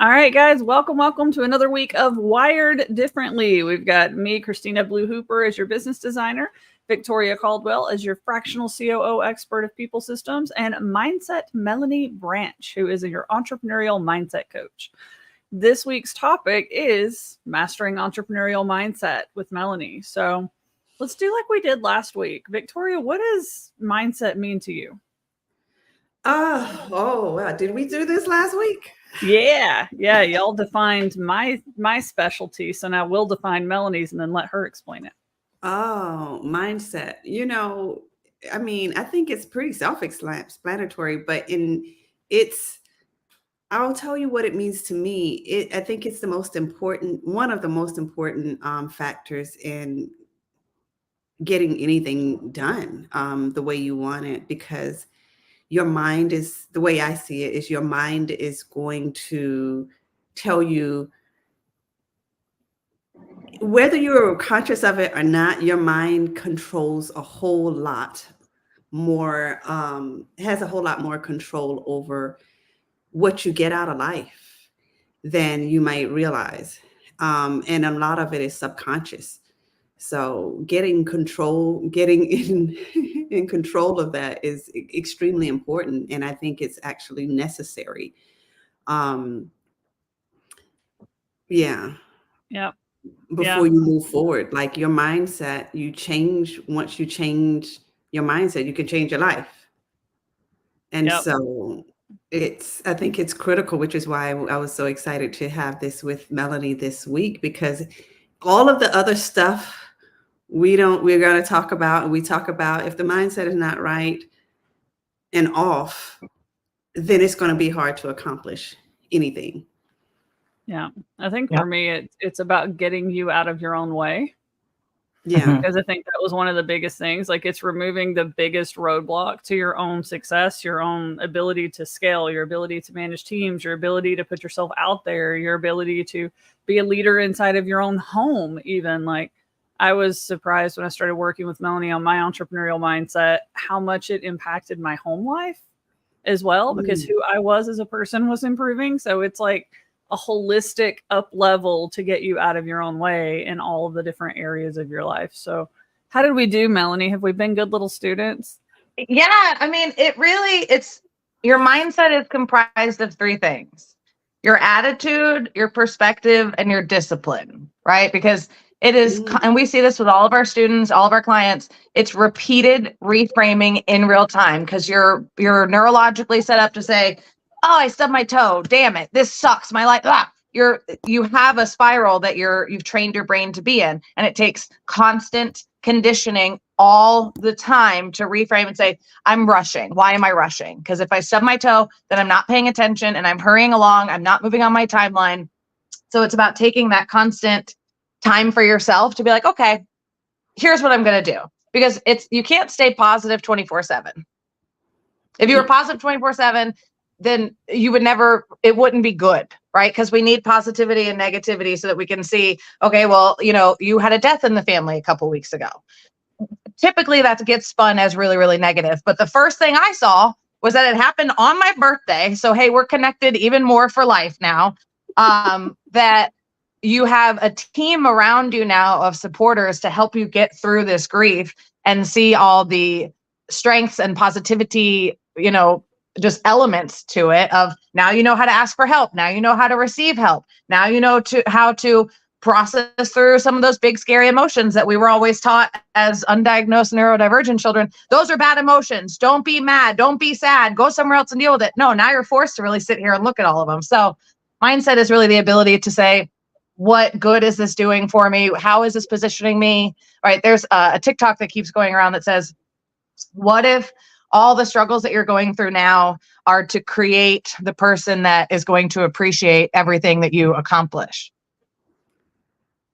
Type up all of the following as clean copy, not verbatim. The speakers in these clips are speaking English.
All right, guys, welcome to another week of Wired Differently. We've got me, Christina Blue Hooper, as your business designer, Victoria Caldwell as your fractional COO expert of people systems, and Mindset Melanie Branch, who is your entrepreneurial mindset coach. This week's topic is mastering entrepreneurial mindset with Melanie. So let's do like we did last week. Victoria, what does mindset mean to you? Wow. Did we do this last week? Yeah, y'all defined my specialty, so now we'll define Melanie's and then let her explain it. Oh, mindset. I think it's pretty self-explanatory, but it's, I'll tell you what it means to me. I think it's one of the most important factors in getting anything done the way you want it, because your mind is, the way I see it, is your mind is going to tell you, whether you're conscious of it or not, your mind controls a whole lot more, has a whole lot more control over what you get out of life than you might realize. And a lot of it is subconscious. So getting in in control of that is extremely important. And I think it's actually necessary. Um, yeah. Yep. Yeah. Before you move forward, like your mindset, you change. Once you change your mindset, you can change your life. And Yep. so I think it's critical, which is why I was so excited to have this with Melanie this week, because all of the other stuff we're going to talk about, and we talk about, if the mindset is not right and off, then it's going to be hard to accomplish anything. Yeah. I think Yeah. for me it's about getting you out of your own way. Yeah. Because I think that was one of the biggest things. Like it's removing the biggest roadblock to your own success, your own ability to scale, your ability to manage teams, your ability to put yourself out there, your ability to be a leader inside of your own home. Even like I was surprised when I started working with Melanie on my entrepreneurial mindset, how much it impacted my home life as well, because Mm. who I was as a person was improving. So it's like a holistic up level to get you out of your own way in all of the different areas of your life. So how did we do, Melanie? Have we been good little students? Yeah, I mean, it's your mindset is comprised of three things: your attitude, your perspective, and your discipline, right? Because it is, Mm. and we see this with all of our students, all of our clients, it's repeated reframing in real time, because you're neurologically set up to say, oh, I stubbed my toe, damn it, this sucks, my life. You have a spiral that you've trained your brain to be in, and it takes constant conditioning all the time to reframe and say, I'm rushing. Why am I rushing? Because if I stub my toe, then I'm not paying attention and I'm hurrying along. I'm not moving on my timeline. So it's about taking that constant time for yourself to be like, okay, here's what I'm going to do. Because you can't stay positive 24/7. If you were positive 24/7, then it wouldn't be good, right? Because we need positivity and negativity so that we can see, okay, well, you had a death in the family a couple weeks ago. Typically that gets spun as really, really negative. But the first thing I saw was that it happened on my birthday. So, hey, we're connected even more for life now. That you have a team around you now of supporters to help you get through this grief and see all the strengths and positivity, just elements to it, of now you know how to ask for help. Now you know how to receive help. Now you know how to process through some of those big, scary emotions that we were always taught as undiagnosed neurodivergent children. Those are bad emotions. Don't be mad. Don't be sad. Go somewhere else and deal with it. No, now you're forced to really sit here and look at all of them. So mindset is really the ability to say, what good is this doing for me? How is this positioning me? Right? There's a TikTok that keeps going around that says, what if all the struggles that you're going through now are to create the person that is going to appreciate everything that you accomplish?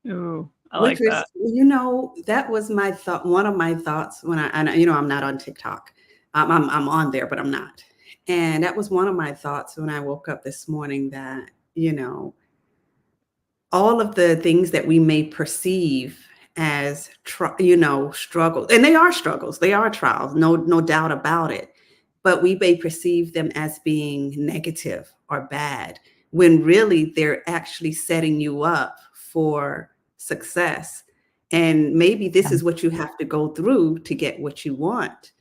Ooh, I Which like was, that. that was my thought. One of my thoughts when I'm not on TikTok. I'm on there, but I'm not. And that was one of my thoughts when I woke up this morning, that, all of the things that we may perceive as, struggles, and they are struggles, they are trials, no doubt about it. But we may perceive them as being negative or bad. when really they're actually setting you up for success. And maybe this is what you have to go through to get what you want.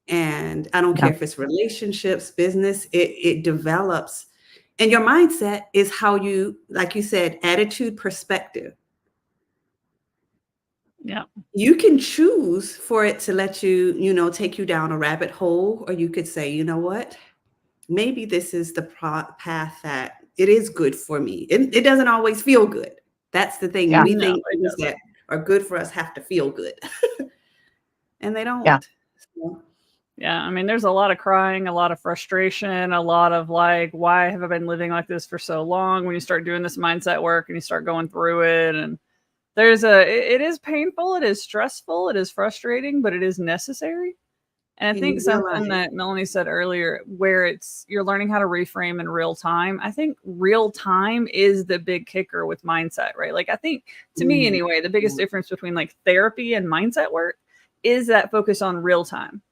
And I don't care if it's relationships, business, it develops. And your mindset is how you, like you said, attitude, perspective. Yeah. You can choose for it to let you, take you down a rabbit hole, or you could say, you know what, maybe this is the path that it is good for me. It doesn't always feel good. That's the thing. Yeah. We No, think it things doesn't. that are good for us have to feel good. And they don't. Yeah. So, Yeah, I mean, there's a lot of crying, a lot of frustration, a lot of like, why have I been living like this for so long? When you start doing this mindset work and you start going through it, and it is painful, it is stressful, it is frustrating, but it is necessary. And I and think you something realize, that Melanie said earlier, where you're learning how to reframe in real time. I think real time is the big kicker with mindset, right? Like, I think, to me anyway, the biggest difference between like therapy and mindset work is that focus on real time.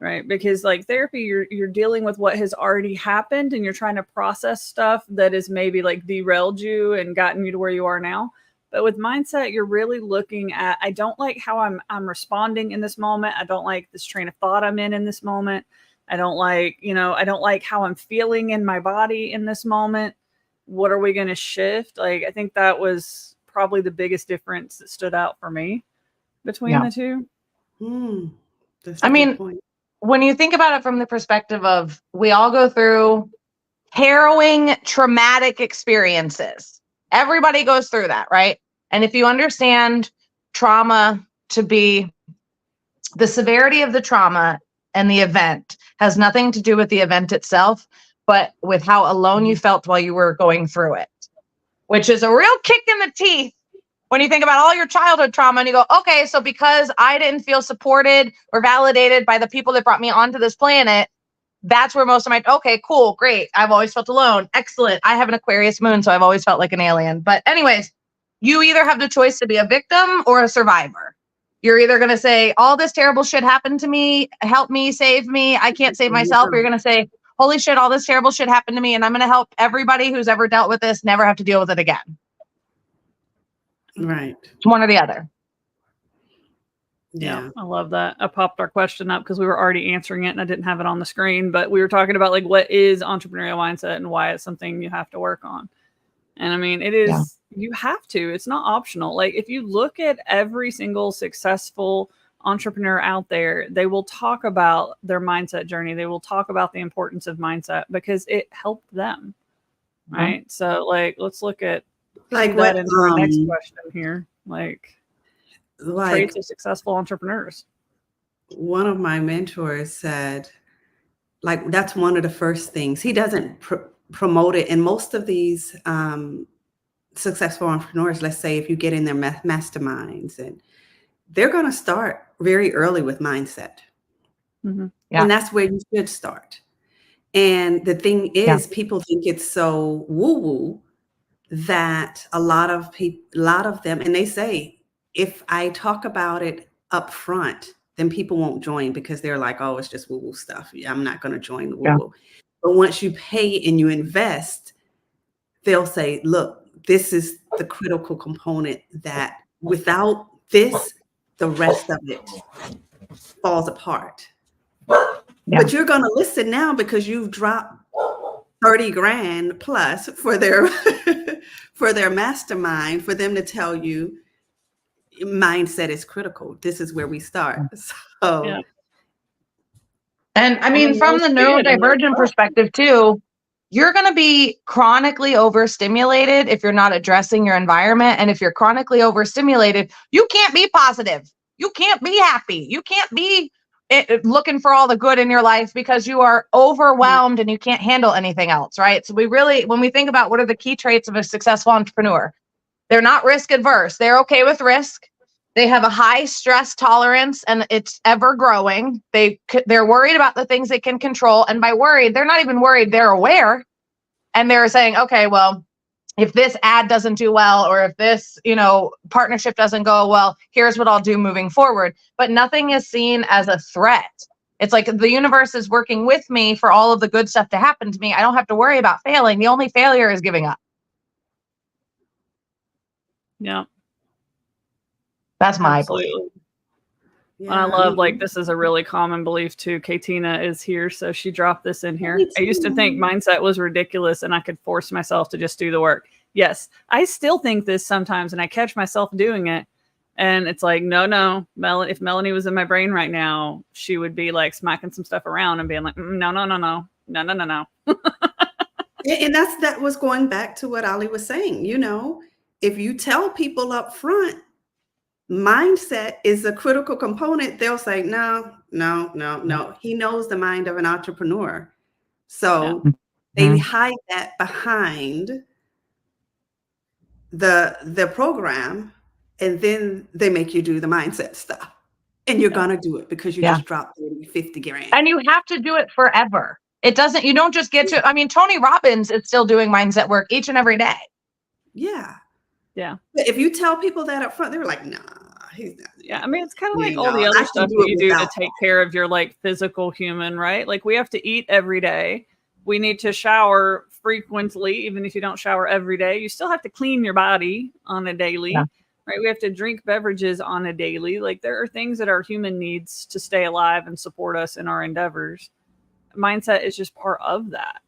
Right. Because like therapy, you're dealing with what has already happened, and you're trying to process stuff that has maybe like derailed you and gotten you to where you are now. But with mindset, you're really looking at, I don't like how I'm responding in this moment. I don't like this train of thought I'm in this moment. I don't like how I'm feeling in my body in this moment. What are we going to shift? Like, I think that was probably the biggest difference that stood out for me between the two. that's I a mean, good point. when you think about it from the perspective of, we all go through harrowing, traumatic experiences. Everybody goes through that, right? And if you understand trauma to be the severity of the trauma and the event has nothing to do with the event itself, but with how alone you felt while you were going through it, which is a real kick in the teeth when you think about all your childhood trauma and you go, okay, so because I didn't feel supported or validated by the people that brought me onto this planet, that's where most of my, okay, cool, great. I've always felt alone. Excellent. I have an Aquarius moon, so I've always felt like an alien. But anyways, you either have the choice to be a victim or a survivor. You're either going to say, all this terrible shit happened to me. Help me, save me. I can't save myself. Or you're going to say, holy shit, all this terrible shit happened to me, and I'm going to help everybody who's ever dealt with this never have to deal with it again. Right. It's one or the other. Yeah, I love that. I popped our question up because we were already answering it and I didn't have it on the screen, but we were talking about like, what is entrepreneurial mindset and why it's something you have to work on. And I mean, it is, you have to, it's not optional. Like, if you look at every single successful entrepreneur out there, they will talk about their mindset journey. They will talk about the importance of mindset because it helped them. Right. So like, let's look at Like that what into our next question here. Like traits of successful entrepreneurs. One of my mentors said, like, that's one of the first things. He doesn't promote it. And most of these successful entrepreneurs, let's say if you get in their masterminds, and they're going to start very early with mindset. And that's where you should start. And the thing is, people think it's so woo-woo that a lot of them, and they say, if I talk about it up front, then people won't join because they're like, oh, it's just woo-woo stuff. I'm not going to join the woo-woo. But once you pay and you invest, they'll say, look, this is the critical component that without this, the rest of it falls apart. But you're going to listen now because you've dropped 30 grand plus for their for their mastermind, for them to tell you mindset is critical. This is where we start. So and I mean, from the neurodivergent perspective too, you're going to be chronically overstimulated if you're not addressing your environment. And if you're chronically overstimulated, you can't be positive. You can't be happy. You can't be looking for all the good in your life because you are overwhelmed and you can't handle anything else, right? So when we think about what are the key traits of a successful entrepreneur, they're not risk adverse. They're okay with risk. They have a high stress tolerance and it's ever growing. They're worried about the things they can control. And by worried, they're not even worried, they're aware. And they're saying, okay, well, if this ad doesn't do well, or if this, partnership doesn't go well, here's what I'll do moving forward. But nothing is seen as a threat. It's like the universe is working with me for all of the good stuff to happen to me. I don't have to worry about failing. The only failure is giving up. Yeah. That's my Absolutely. belief. And I love, like, this is a really common belief too. Katina is here, so she dropped this in here. I used to think mindset was ridiculous and I could force myself to just do the work. Yes, I still think this sometimes, and I catch myself doing it. And it's like, no, if Melanie was in my brain right now, she would be like smacking some stuff around and being like, no. And that was going back to what Ali was saying. You know, if you tell people up front, mindset is a critical component, they'll say, no. He knows the mind of an entrepreneur. So they hide that behind the program, and then they make you do the mindset stuff. And you're going to do it because you just dropped 50 grand. And you have to do it forever. You don't just get to, I mean, Tony Robbins is still doing mindset work each and every day. Yeah. Yeah. But if you tell people that up front, they're like, nah, he's not. Yeah. I mean, it's kind of like all the other stuff that you do to take care of your like physical human, right? Like we have to eat every day. We need to shower frequently. Even if you don't shower every day, you still have to clean your body on a daily, right? We have to drink beverages on a daily. Like there are things that our human needs to stay alive and support us in our endeavors. Mindset is just part of that.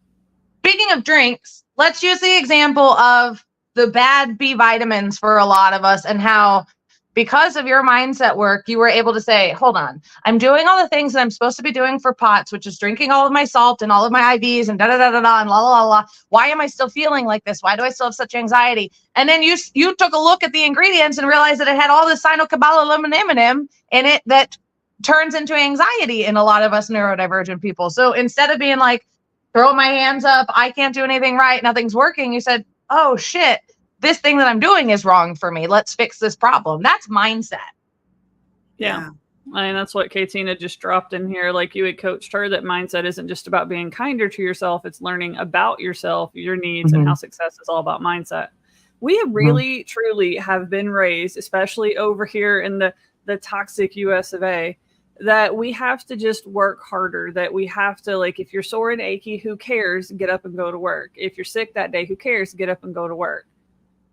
Speaking of drinks, let's use the example of the bad B vitamins for a lot of us, and how because of your mindset work, you were able to say, hold on, I'm doing all the things that I'm supposed to be doing for POTS, which is drinking all of my salt and all of my IVs and and la la la. Why am I still feeling like this? Why do I still have such anxiety? And then you took a look at the ingredients and realized that it had all this cyanocobalamin in it that turns into anxiety in a lot of us neurodivergent people. So instead of being like, throw my hands up, I can't do anything right, nothing's working, you said, oh shit, this thing that I'm doing is wrong for me. Let's fix this problem. That's mindset. Yeah. I mean, that's what Katina just dropped in here. Like you had coached her that mindset isn't just about being kinder to yourself. It's learning about yourself, your needs, and how success is all about mindset. We have really, truly have been raised, especially over here in the toxic US of A, that we have to just work harder, that we have to, like, if you're sore and achy, who cares? Get up and go to work. If you're sick that day, who cares? Get up and go to work.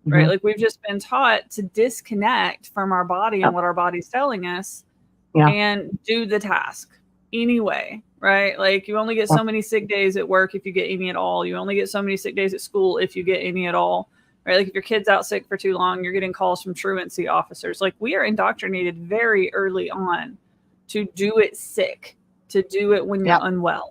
Right? Like we've just been taught to disconnect from our body and what our body's telling us and do the task anyway, right? Like you only get so many sick days at work if you get any at all. You only get so many sick days at school if you get any at all, right? Like if your kid's out sick for too long, you're getting calls from truancy officers. Like we are indoctrinated very early on to do it sick, to do it when you're unwell.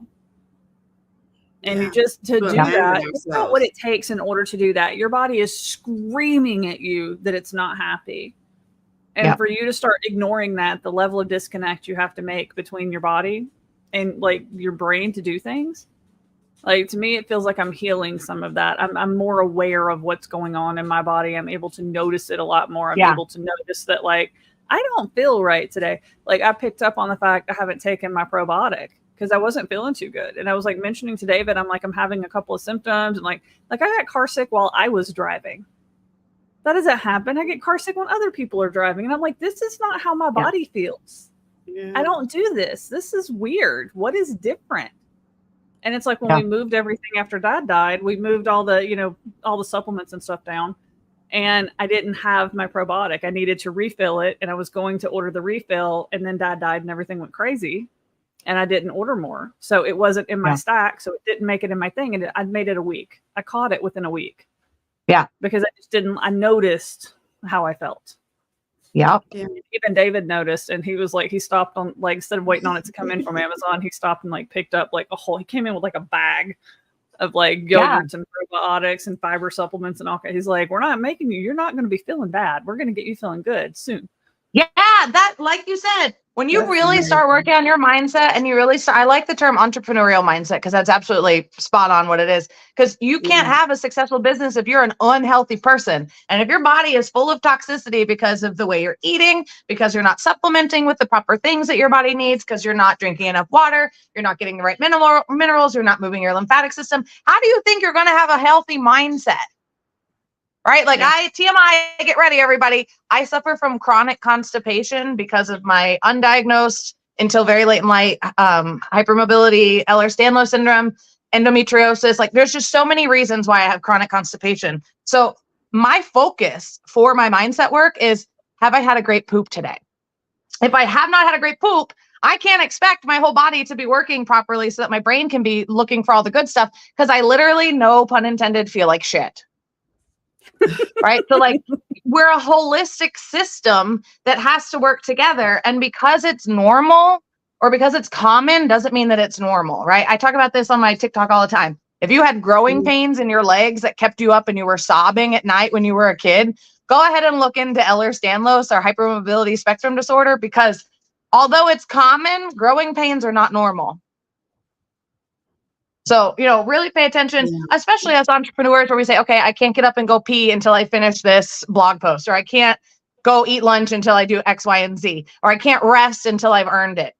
And you just to do that, it's not what it takes in order to do that. Your body is screaming at you that it's not happy. And for you to start ignoring that, the level of disconnect you have to make between your body and like your brain to do things. Like to me, it feels like I'm healing some of that. I'm more aware of what's going on in my body. I'm able to notice it a lot more. I'm able to notice that like, I don't feel right today. Like I picked up on the fact I haven't taken my probiotic because I wasn't feeling too good. And I was like mentioning to David, I'm like, I'm having a couple of symptoms and like I got car sick while I was driving. That doesn't happen. I get car sick when other people are driving. And I'm like, this is not how my body feels. I don't do this. This is weird. What is different? And it's like when we moved everything after Dad died, we moved all the, all the supplements and stuff down. And I didn't have my probiotic. I needed to refill it. And I was going to order the refill. And then Dad died and everything went crazy. And I didn't order more. So it wasn't in my stack. So it didn't make it in my thing. And I made it a week. I caught it within a week. Yeah. Because I noticed how I felt. Yeah. Even David noticed. And he was like, he stopped on, like, instead of waiting on it to come in from Amazon, he stopped and like picked up like he came in with like a bag of like yogurts and probiotics and fiber supplements and all. He's like, we're not making you're not going to be feeling bad. We're going to get you feeling good soon. Yeah. That, like you said, when you really start working on your mindset and you really start, I like the term entrepreneurial mindset because that's absolutely spot on what it is. Because you can't have a successful business if you're an unhealthy person. And if your body is full of toxicity because of the way you're eating, because you're not supplementing with the proper things that your body needs, because you're not drinking enough water, you're not getting the right minerals, you're not moving your lymphatic system. How do you think you're going to have a healthy mindset? Right? Like TMI, get ready, everybody. I suffer from chronic constipation because of my undiagnosed until very late in life, hypermobility, Ehlers-Danlos syndrome, endometriosis. Like there's just so many reasons why I have chronic constipation. So my focus for my mindset work is, have I had a great poop today? If I have not had a great poop, I can't expect my whole body to be working properly so that my brain can be looking for all the good stuff, because I literally, no pun intended, feel like shit. Right? So like we're a holistic system that has to work together. And because it's normal or because it's common doesn't mean that it's normal, right? I talk about this on my TikTok all the time. If you had growing pains in your legs that kept you up and you were sobbing at night when you were a kid, go ahead and look into Ehlers-Danlos or hypermobility spectrum disorder, because although it's common, growing pains are not normal. So, really pay attention, especially as entrepreneurs, where we say, okay, I can't get up and go pee until I finish this blog post, or I can't go eat lunch until I do X, Y, and Z, or I can't rest until I've earned it.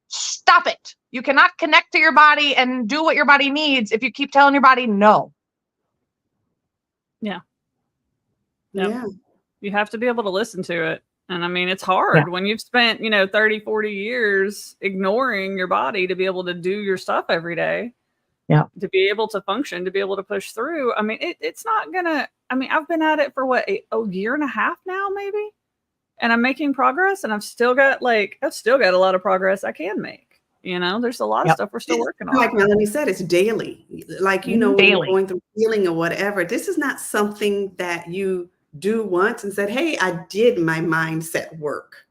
Stop it. You cannot connect to your body and do what your body needs if you keep telling your body no. Yeah. You have to be able to listen to it. And I mean, it's hard when you've spent, 30, 40 years ignoring your body to be able to do your stuff every day. Yeah. To be able to function, to be able to push through. I mean, it's not gonna, I've been at it for what, a year and a half now, maybe. And I'm making progress, and I've still got a lot of progress I can make. There's a lot of stuff we're still working on. Like Melanie said, it's daily. Like, when you're going through healing or whatever, this is not something that you do once and said, hey, I did my mindset work.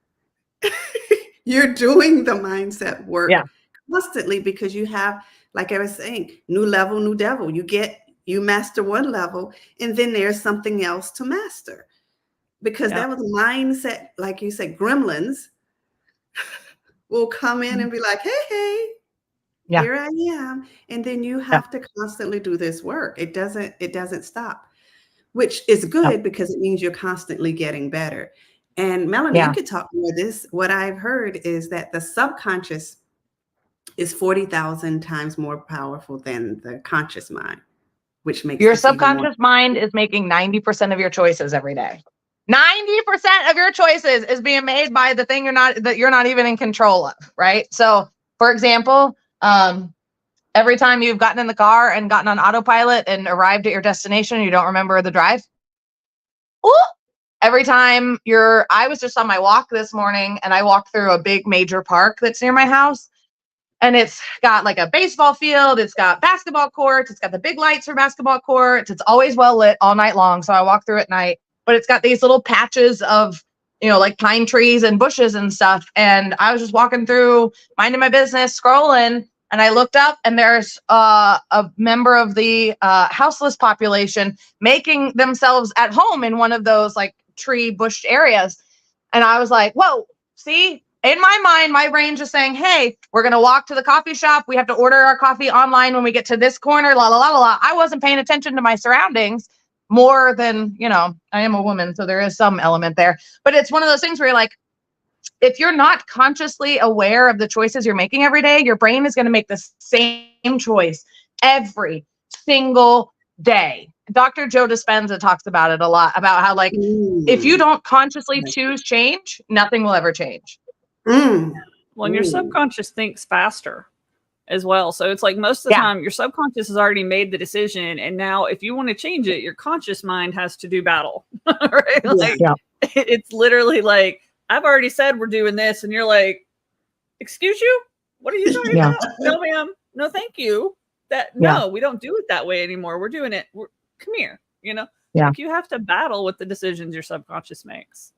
You're doing the mindset work constantly, because you have, like I was saying, new level, new devil. You master one level, and then there's something else to master, because that was mindset. Like you said, gremlins will come in and be like, hey, here I am. And then you have to constantly do this work. It doesn't stop, which is good because it means you're constantly getting better. And Melanie, you could talk more this. What I've heard is that the subconscious is 40,000 times more powerful than the conscious mind, which makes your subconscious mind is making 90% of your choices every day. 90% of your choices is being made by the thing that you're not even in control of, right? So, for example, every time you've gotten in the car and gotten on autopilot and arrived at your destination, you don't remember the drive. Ooh! Every time I was just on my walk this morning, and I walked through a big major park that's near my house. And it's got like a baseball field. It's got basketball courts. It's got the big lights for basketball courts. It's always well lit all night long. So I walk through at night, but it's got these little patches of, like pine trees and bushes and stuff. And I was just walking through, minding my business, scrolling, and I looked up, and there's a member of the houseless population making themselves at home in one of those like tree bushed areas. And I was like, whoa, see? In my mind, my brain just saying, hey, we're going to walk to the coffee shop. We have to order our coffee online when we get to this corner, la, la, la, la, la. I wasn't paying attention to my surroundings more than, I am a woman, so there is some element there. But it's one of those things where you're like, if you're not consciously aware of the choices you're making every day, your brain is going to make the same choice every single day. Dr. Joe Dispenza talks about it a lot, about how if you don't consciously choose change, nothing will ever change. Well, and your subconscious thinks faster as well. So it's like most of the time your subconscious has already made the decision. And now if you want to change it, your conscious mind has to do battle. Right? It's literally like, I've already said we're doing this. And you're like, excuse you? What are you talking about? No, ma'am. No, thank you. No, we don't do it that way anymore. We're doing it. Come here. Like you have to battle with the decisions your subconscious makes.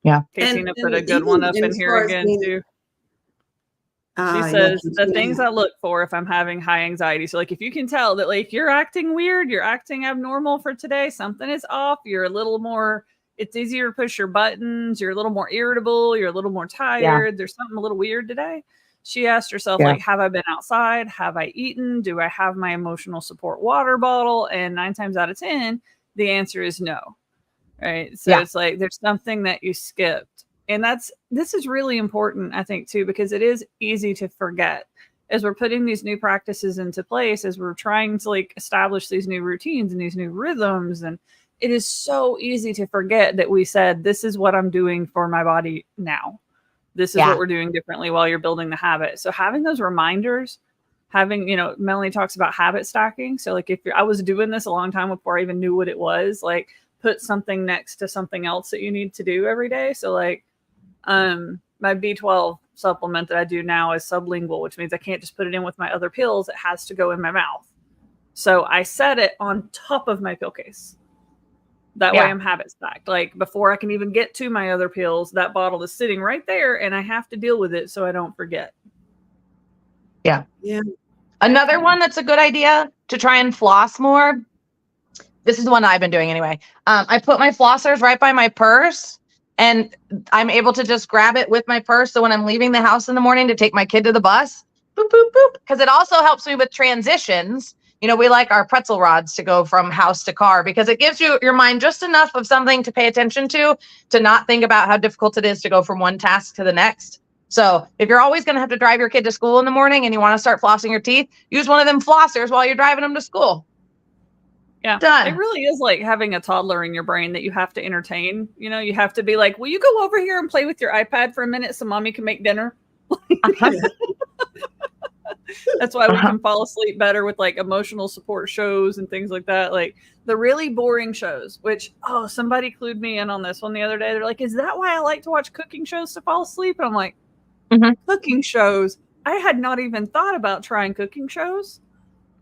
Yeah. Christina put a good one up in here again too. She says the things I look for if I'm having high anxiety. So like if you can tell that like you're acting weird, you're acting abnormal for today, something is off, you're a little more, it's easier to push your buttons, you're a little more irritable, you're a little more tired, there's something a little weird today. She asked herself, like, have I been outside? Have I eaten? Do I have my emotional support water bottle? And 9 times out of 10, the answer is no. Right. So it's like there's something that you skipped. And this is really important, I think, too, because it is easy to forget as we're putting these new practices into place, as we're trying to like establish these new routines and these new rhythms. And it is so easy to forget that we said, this is what I'm doing for my body now. This is what we're doing differently while you're building the habit. So having those reminders, having, Melanie talks about habit stacking. So like I was doing this a long time before I even knew what it was, like put something next to something else that you need to do every day. So like my B12 supplement that I do now is sublingual, which means I can't just put it in with my other pills. It has to go in my mouth. So I set it on top of my pill case. That way I'm habit stacked. Like before I can even get to my other pills, that bottle is sitting right there and I have to deal with it so I don't forget. Yeah. Another one that's a good idea to try and floss more. This is the one I've been doing anyway. I put my flossers right by my purse and I'm able to just grab it with my purse. So when I'm leaving the house in the morning to take my kid to the bus, boop, boop, boop. Because it also helps me with transitions. We like our pretzel rods to go from house to car because it gives your mind just enough of something to pay attention to not think about how difficult it is to go from one task to the next. So if you're always going to have to drive your kid to school in the morning and you want to start flossing your teeth, use one of them flossers while you're driving them to school. Yeah. Done. It really is like having a toddler in your brain that you have to entertain. You have to be like, will you go over here and play with your iPad for a minute so mommy can make dinner? That's why we can fall asleep better with like emotional support shows and things like that. Like the really boring shows, which, somebody clued me in on this one the other day. They're like, is that why I like to watch cooking shows to fall asleep? And I'm like, cooking shows? I had not even thought about trying cooking shows.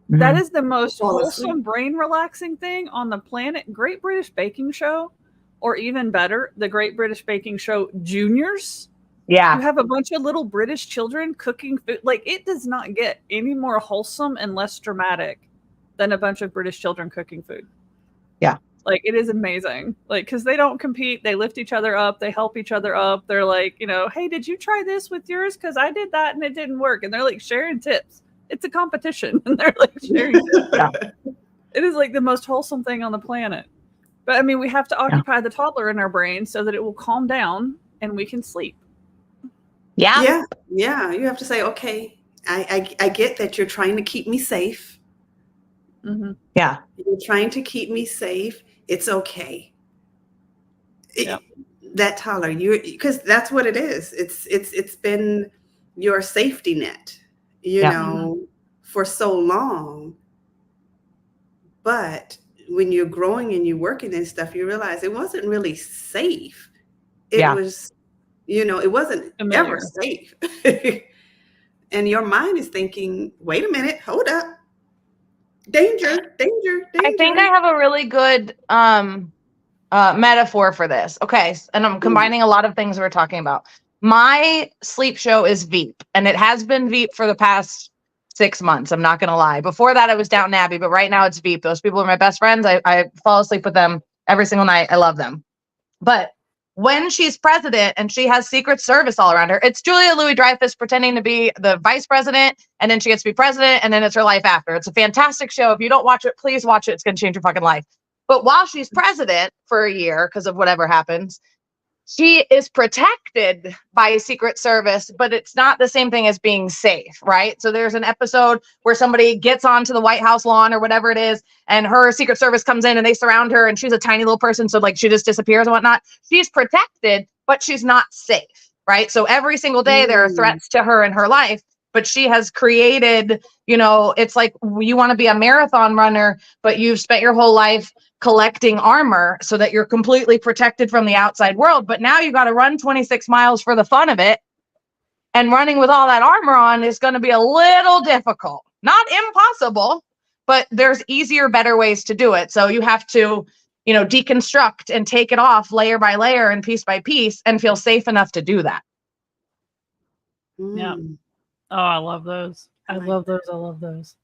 That is the most wholesome, brain relaxing thing on the planet. Great British Baking Show, or even better, the Great British Baking Show Juniors. Yeah. You have a bunch of little British children cooking food. Like it does not get any more wholesome and less dramatic than a bunch of British children cooking food. Yeah. Like it is amazing. Like, cause they don't compete. They lift each other up. They help each other up. They're like, hey, did you try this with yours? Cause I did that and it didn't work. And they're like sharing tips. It's a competition and they're like sharing tips. Yeah. It is like the most wholesome thing on the planet. But I mean, we have to occupy the toddler in our brain so that it will calm down and we can sleep. Yeah. You have to say, okay, I get that you're trying to keep me safe. Mm-hmm. Yeah. You're trying to keep me safe. It's okay. That toddler, because that's what it is. It's been your safety net, for so long. But when you're growing and you're working and stuff, you realize it wasn't really safe. It was, it wasn't ever safe. And your mind is thinking, wait a minute, hold up. Danger. I think I have a really good metaphor for this. Okay. And I'm combining a lot of things we're talking about. My sleep show is Veep, and it has been Veep for the past 6 months. I'm not going to lie. Before that, I was Downton Abbey, but right now it's Veep. Those people are my best friends. I fall asleep with them every single night. I love them. But when she's president and she has Secret Service all around her, it's Julia Louis-Dreyfus pretending to be the vice president, and then she gets to be president, and then it's her life after. It's a fantastic show. If you don't watch it, please watch it. It's going to change your fucking life. But while she's president for a year, because of whatever happens, she is protected by Secret Service, but it's not the same thing as being safe, right? So there's an episode where somebody gets onto the White House lawn or whatever it is, and her Secret Service comes in and they surround her, and she's a tiny little person, so like she just disappears and whatnot. She's protected, but she's not safe, right? So every single day there are threats to her in her life, but she has created, it's like you want to be a marathon runner, but you've spent your whole life collecting armor so that you're completely protected from the outside world. But now you got to run 26 miles for the fun of it. And running with all that armor on is going to be a little difficult. Not impossible, but there's easier, better ways to do it. So you have to, deconstruct and take it off layer by layer and piece by piece and feel safe enough to do that. Yeah. Oh, I love those. I love those.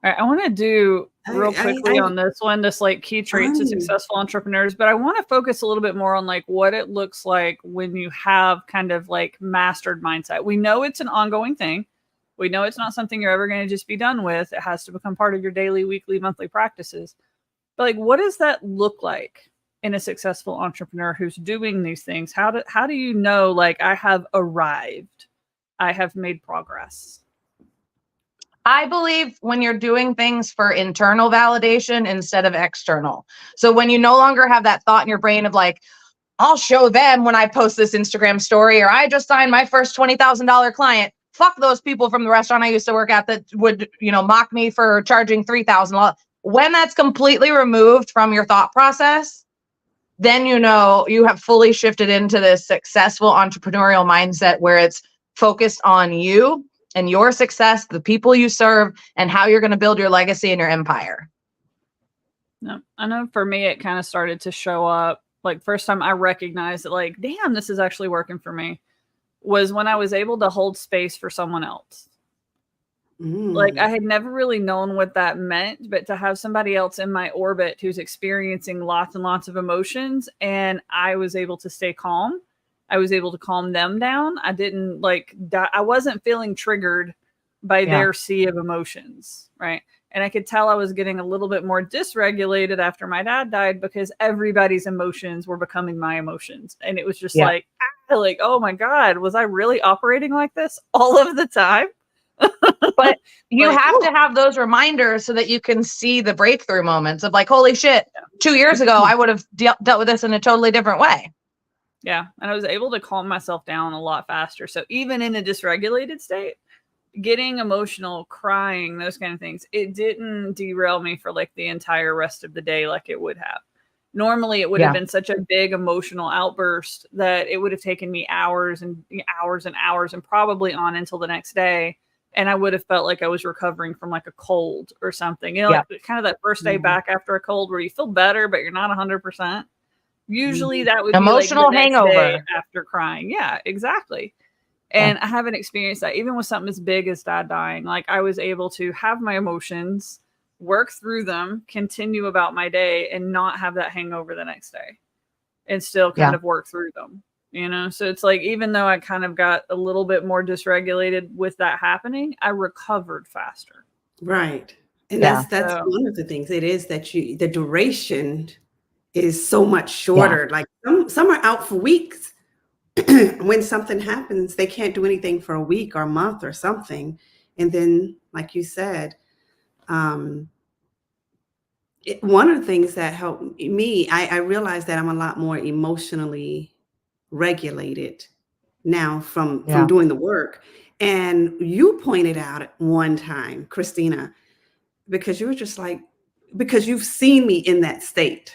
All right. I want to do real quickly on this one, just like key traits of successful entrepreneurs, but I want to focus a little bit more on like what it looks like when you have kind of like mastered mindset. We know it's an ongoing thing. We know it's not something you're ever going to just be done with. It has to become part of your daily, weekly, monthly practices. But like, what does that look like in a successful entrepreneur who's doing these things? How do you know, like, I have arrived? I have made progress. I believe when you're doing things for internal validation instead of external. So when you no longer have that thought in your brain of like, I'll show them when I post this Instagram story, or I just signed my first $20,000 client. Fuck those people from the restaurant I used to work at that would, mock me for charging $3,000. When that's completely removed from your thought process, then you have fully shifted into this successful entrepreneurial mindset where it's focused on you and your success, the people you serve, and how you're going to build your legacy and your empire. No, I know for me, it kind of started to show up. Like first time I recognized that, like, damn, this is actually working for me, was when I was able to hold space for someone else. Like I had never really known what that meant, but to have somebody else in my orbit who's experiencing lots and lots of emotions, and I was able to stay calm. I was able to calm them down. I didn't I wasn't feeling triggered by their sea of emotions, right? And I could tell I was getting a little bit more dysregulated after my dad died because everybody's emotions were becoming my emotions. And it was just like, oh my God, was I really operating like this all of the time? But you have to have those reminders so that you can see the breakthrough moments of like, holy shit, 2 years ago, I would have dealt with this in a totally different way. Yeah. And I was able to calm myself down a lot faster. So even in a dysregulated state, getting emotional, crying, those kind of things, it didn't derail me for like the entire rest of the day like it would have. Normally, it would have been such a big emotional outburst that it would have taken me hours and hours and hours and probably on until the next day. And I would have felt like I was recovering from like a cold or something. Like kind of that first day back after a cold where you feel better, but you're not 100%. Usually that would emotional be like the hangover next day after crying. Yeah, exactly. And I haven't experienced that even with something as big as dad dying. Like I was able to have my emotions, work through them, continue about my day, and not have that hangover the next day, and still kind of work through them. So it's like, even though I kind of got a little bit more dysregulated with that happening, I recovered faster. Right. And that's one of the things. It is that the duration is so much shorter. Like some are out for weeks. When something happens, they can't do anything for a week or a month or something. And then, like you said, one of the things that helped me, I realized that I'm a lot more emotionally regulated now from doing the work. And you pointed out at one time, Christina, because you were just like, because you've seen me in that state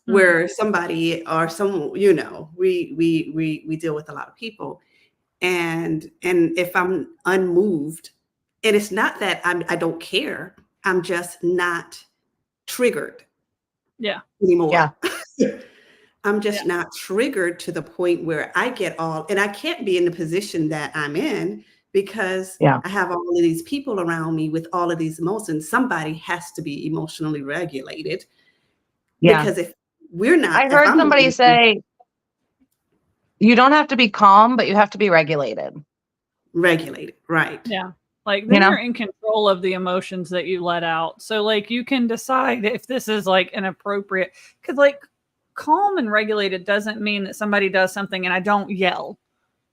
where somebody or some, we deal with a lot of people, and if I'm unmoved, and it's not that I don't care, I'm just not triggered anymore. I'm just not triggered to the point where I get and I can't be in the position that I'm in because I have all of these people around me with all of these emotions. Somebody has to be emotionally regulated. Because if we're not, I heard somebody say, you don't have to be calm, but you have to be regulated. Regulated, right. Yeah. Like then you're in control of the emotions that you let out. So like you can decide if this is like inappropriate, because like calm and regulated doesn't mean that somebody does something and I don't yell,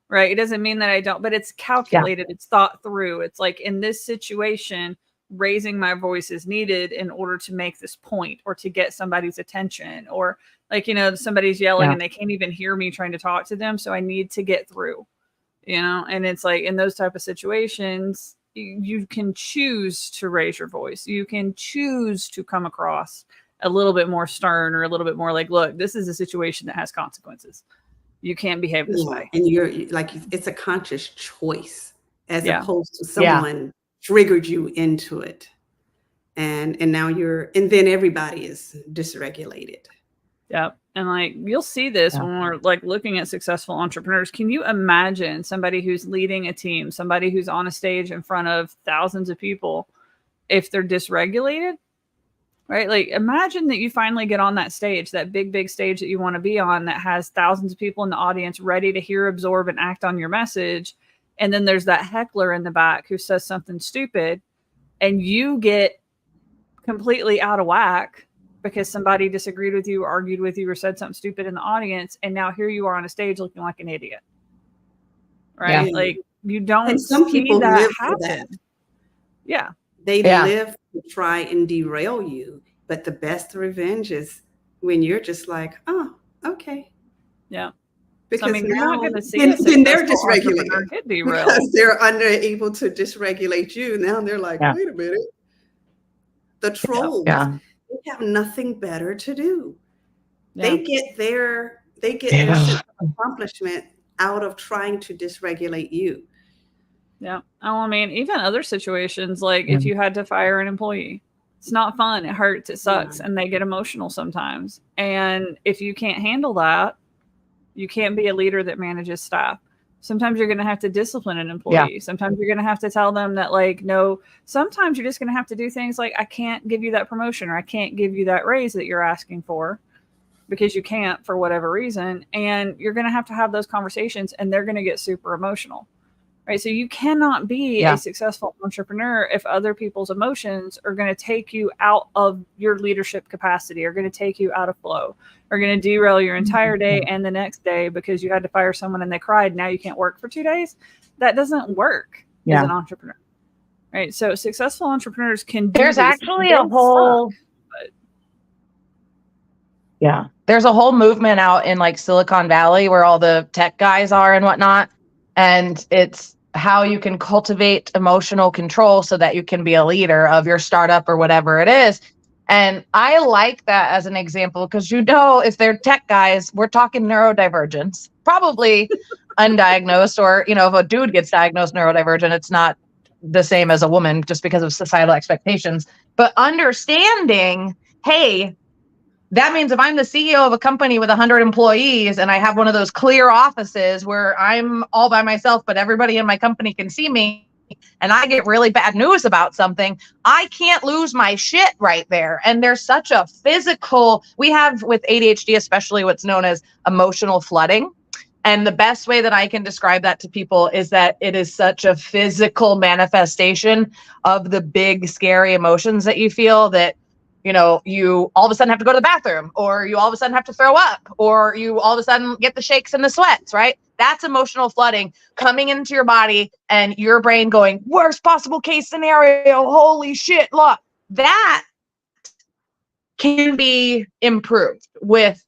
right? It doesn't mean that I don't, but it's calculated. It's thought through. It's like in this situation, raising my voice is needed in order to make this point or to get somebody's attention, or like, somebody's yelling and they can't even hear me trying to talk to them. So I need to get through, and it's like in those type of situations, you can choose to raise your voice. You can choose to come across a little bit more stern or a little bit more like, look, this is a situation that has consequences. You can't behave this way. And you're like, it's a conscious choice as opposed to someone triggered you into it. And now and then everybody is dysregulated. Yep. And like, you'll see this when we're like looking at successful entrepreneurs. Can you imagine somebody who's leading a team, somebody who's on a stage in front of thousands of people, if they're dysregulated, right? Like imagine that you finally get on that stage, that big stage that you want to be on, that has thousands of people in the audience ready to hear, absorb, and act on your message. And then there's that heckler in the back who says something stupid and you get completely out of whack because somebody disagreed with you, argued with you, or said something stupid in the audience. And now here you are on a stage looking like an idiot, right? Like you don't and some people that live happen. For that. Yeah. They live to try and derail you. But the best revenge is when you're just like, oh, okay. Yeah. So, I because mean, you're not now going to see a then they're successful entrepreneur dysregulated get derailed. because they're unable to dysregulate you. Now they're like, Yeah. wait a minute. The trolls, Yeah. they have nothing better to do. Yeah. They get their Yeah. sense of accomplishment out of trying to dysregulate you. Yeah. Oh, I mean, even other situations, like Yeah. if you had to fire an employee, it's not fun. It hurts. It sucks. Yeah. And they get emotional sometimes. And if you can't handle that, you can't be a leader that manages staff. Sometimes you're going to have to discipline an employee. Sometimes you're going to have to tell them that, like, no, sometimes you're just going to have to do things like, I can't give you that promotion, or I can't give you that raise that you're asking for, because you can't for whatever reason. And you're going to have those conversations, and they're going to get super emotional. Right. So you cannot be a successful entrepreneur if other people's emotions are going to take you out of your leadership capacity, are going to take you out of flow, are going to derail your entire day and the next day because you had to fire someone and they cried. Now you can't work for 2 days. That doesn't work as an entrepreneur. Right. So successful entrepreneurs can do There's these. actually a whole but there's a whole movement out in like Silicon Valley where all the tech guys are and whatnot. And it's how you can cultivate emotional control so that you can be a leader of your startup or whatever it is. And I like that as an example because, if they're tech guys, we're talking neurodivergence, probably undiagnosed, or, if a dude gets diagnosed neurodivergent, it's not the same as a woman just because of societal expectations. But understanding, hey, that means if I'm the CEO of a company with 100 employees and I have one of those clear offices where I'm all by myself, but everybody in my company can see me, and I get really bad news about something, I can't lose my shit right there. And there's such a we have with ADHD, especially what's known as emotional flooding. And the best way that I can describe that to people is that it is such a physical manifestation of the big, scary emotions that you feel that, you all of a sudden have to go to the bathroom, or you all of a sudden have to throw up, or you all of a sudden get the shakes and the sweats, right? That's emotional flooding coming into your body and your brain going, worst possible case scenario. Holy shit. Look, that can be improved with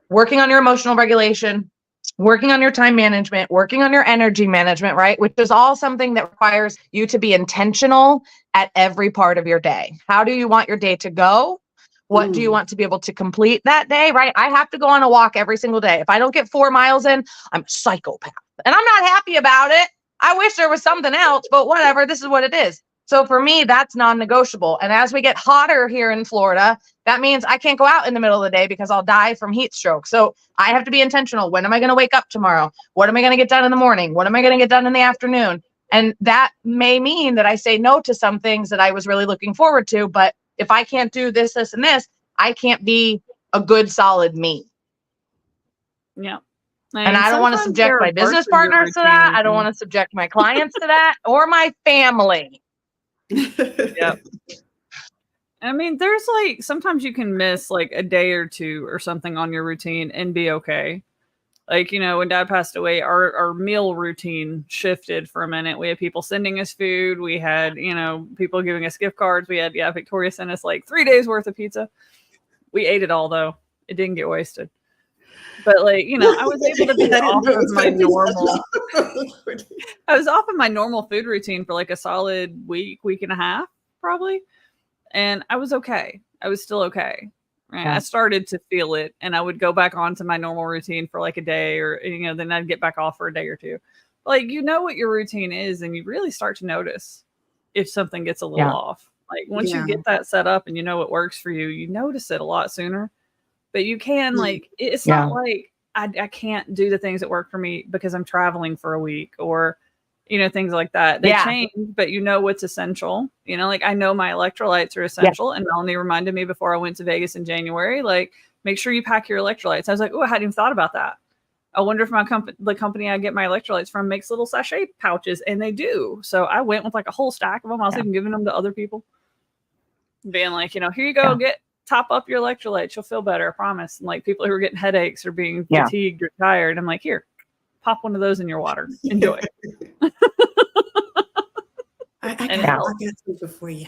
working on your emotional regulation, working on your time management, working on your energy management, right? Which is all something that requires you to be intentional at every part of your day. How do you want your day to go? What do you want to be able to complete that day, right? I have to go on a walk every single day. If I don't get 4 miles in, I'm a psychopath. And I'm not happy about it. I wish there was something else, but whatever, this is what it is. So for me, that's non-negotiable. And as we get hotter here in Florida, that means I can't go out in the middle of the day because I'll die from heat stroke. So I have to be intentional. When am I going to wake up tomorrow? What am I going to get done in the morning? What am I going to get done in the afternoon? And that may mean that I say no to some things that I was really looking forward to. But if I can't do this, this, and this, I can't be a good, solid me. yeah. And I don't want to subject my business partners to that. I don't want to subject my clients to that, or my family. Yep. I mean, there's like, sometimes you can miss like a day or two or something on your routine and be okay. Like, when Dad passed away, our meal routine shifted for a minute. We had people sending us food. We had, people giving us gift cards. We had, Victoria sent us like 3 days worth of pizza. We ate it all though. It didn't get wasted. But like, I was able to be off of my normal. I was off of my normal food routine for like a solid week and a half, probably. And I was okay. I was still okay. Right. Yeah. I started to feel it, and I would go back onto my normal routine for like a day, or then I'd get back off for a day or two. Like, what your routine is, and you really start to notice if something gets a little off. Like once you get that set up and you know what works for you, you notice it a lot sooner. But you can it's not like I can't do the things that work for me because I'm traveling for a week, or things like that. They change, but what's essential. Like I know my electrolytes are essential. And Melanie reminded me before I went to Vegas in January, like, make sure you pack your electrolytes. I was like, oh, I hadn't even thought about that. I wonder if the company I get my electrolytes from makes little sachet pouches, and they do. So I went with like a whole stack of them. I was even giving them to other people, being like, here you go, top up your electrolytes. You'll feel better. I promise. And like people who are getting headaches or being fatigued or tired, I'm like, here, pop one of those in your water. Enjoy. I got something for you.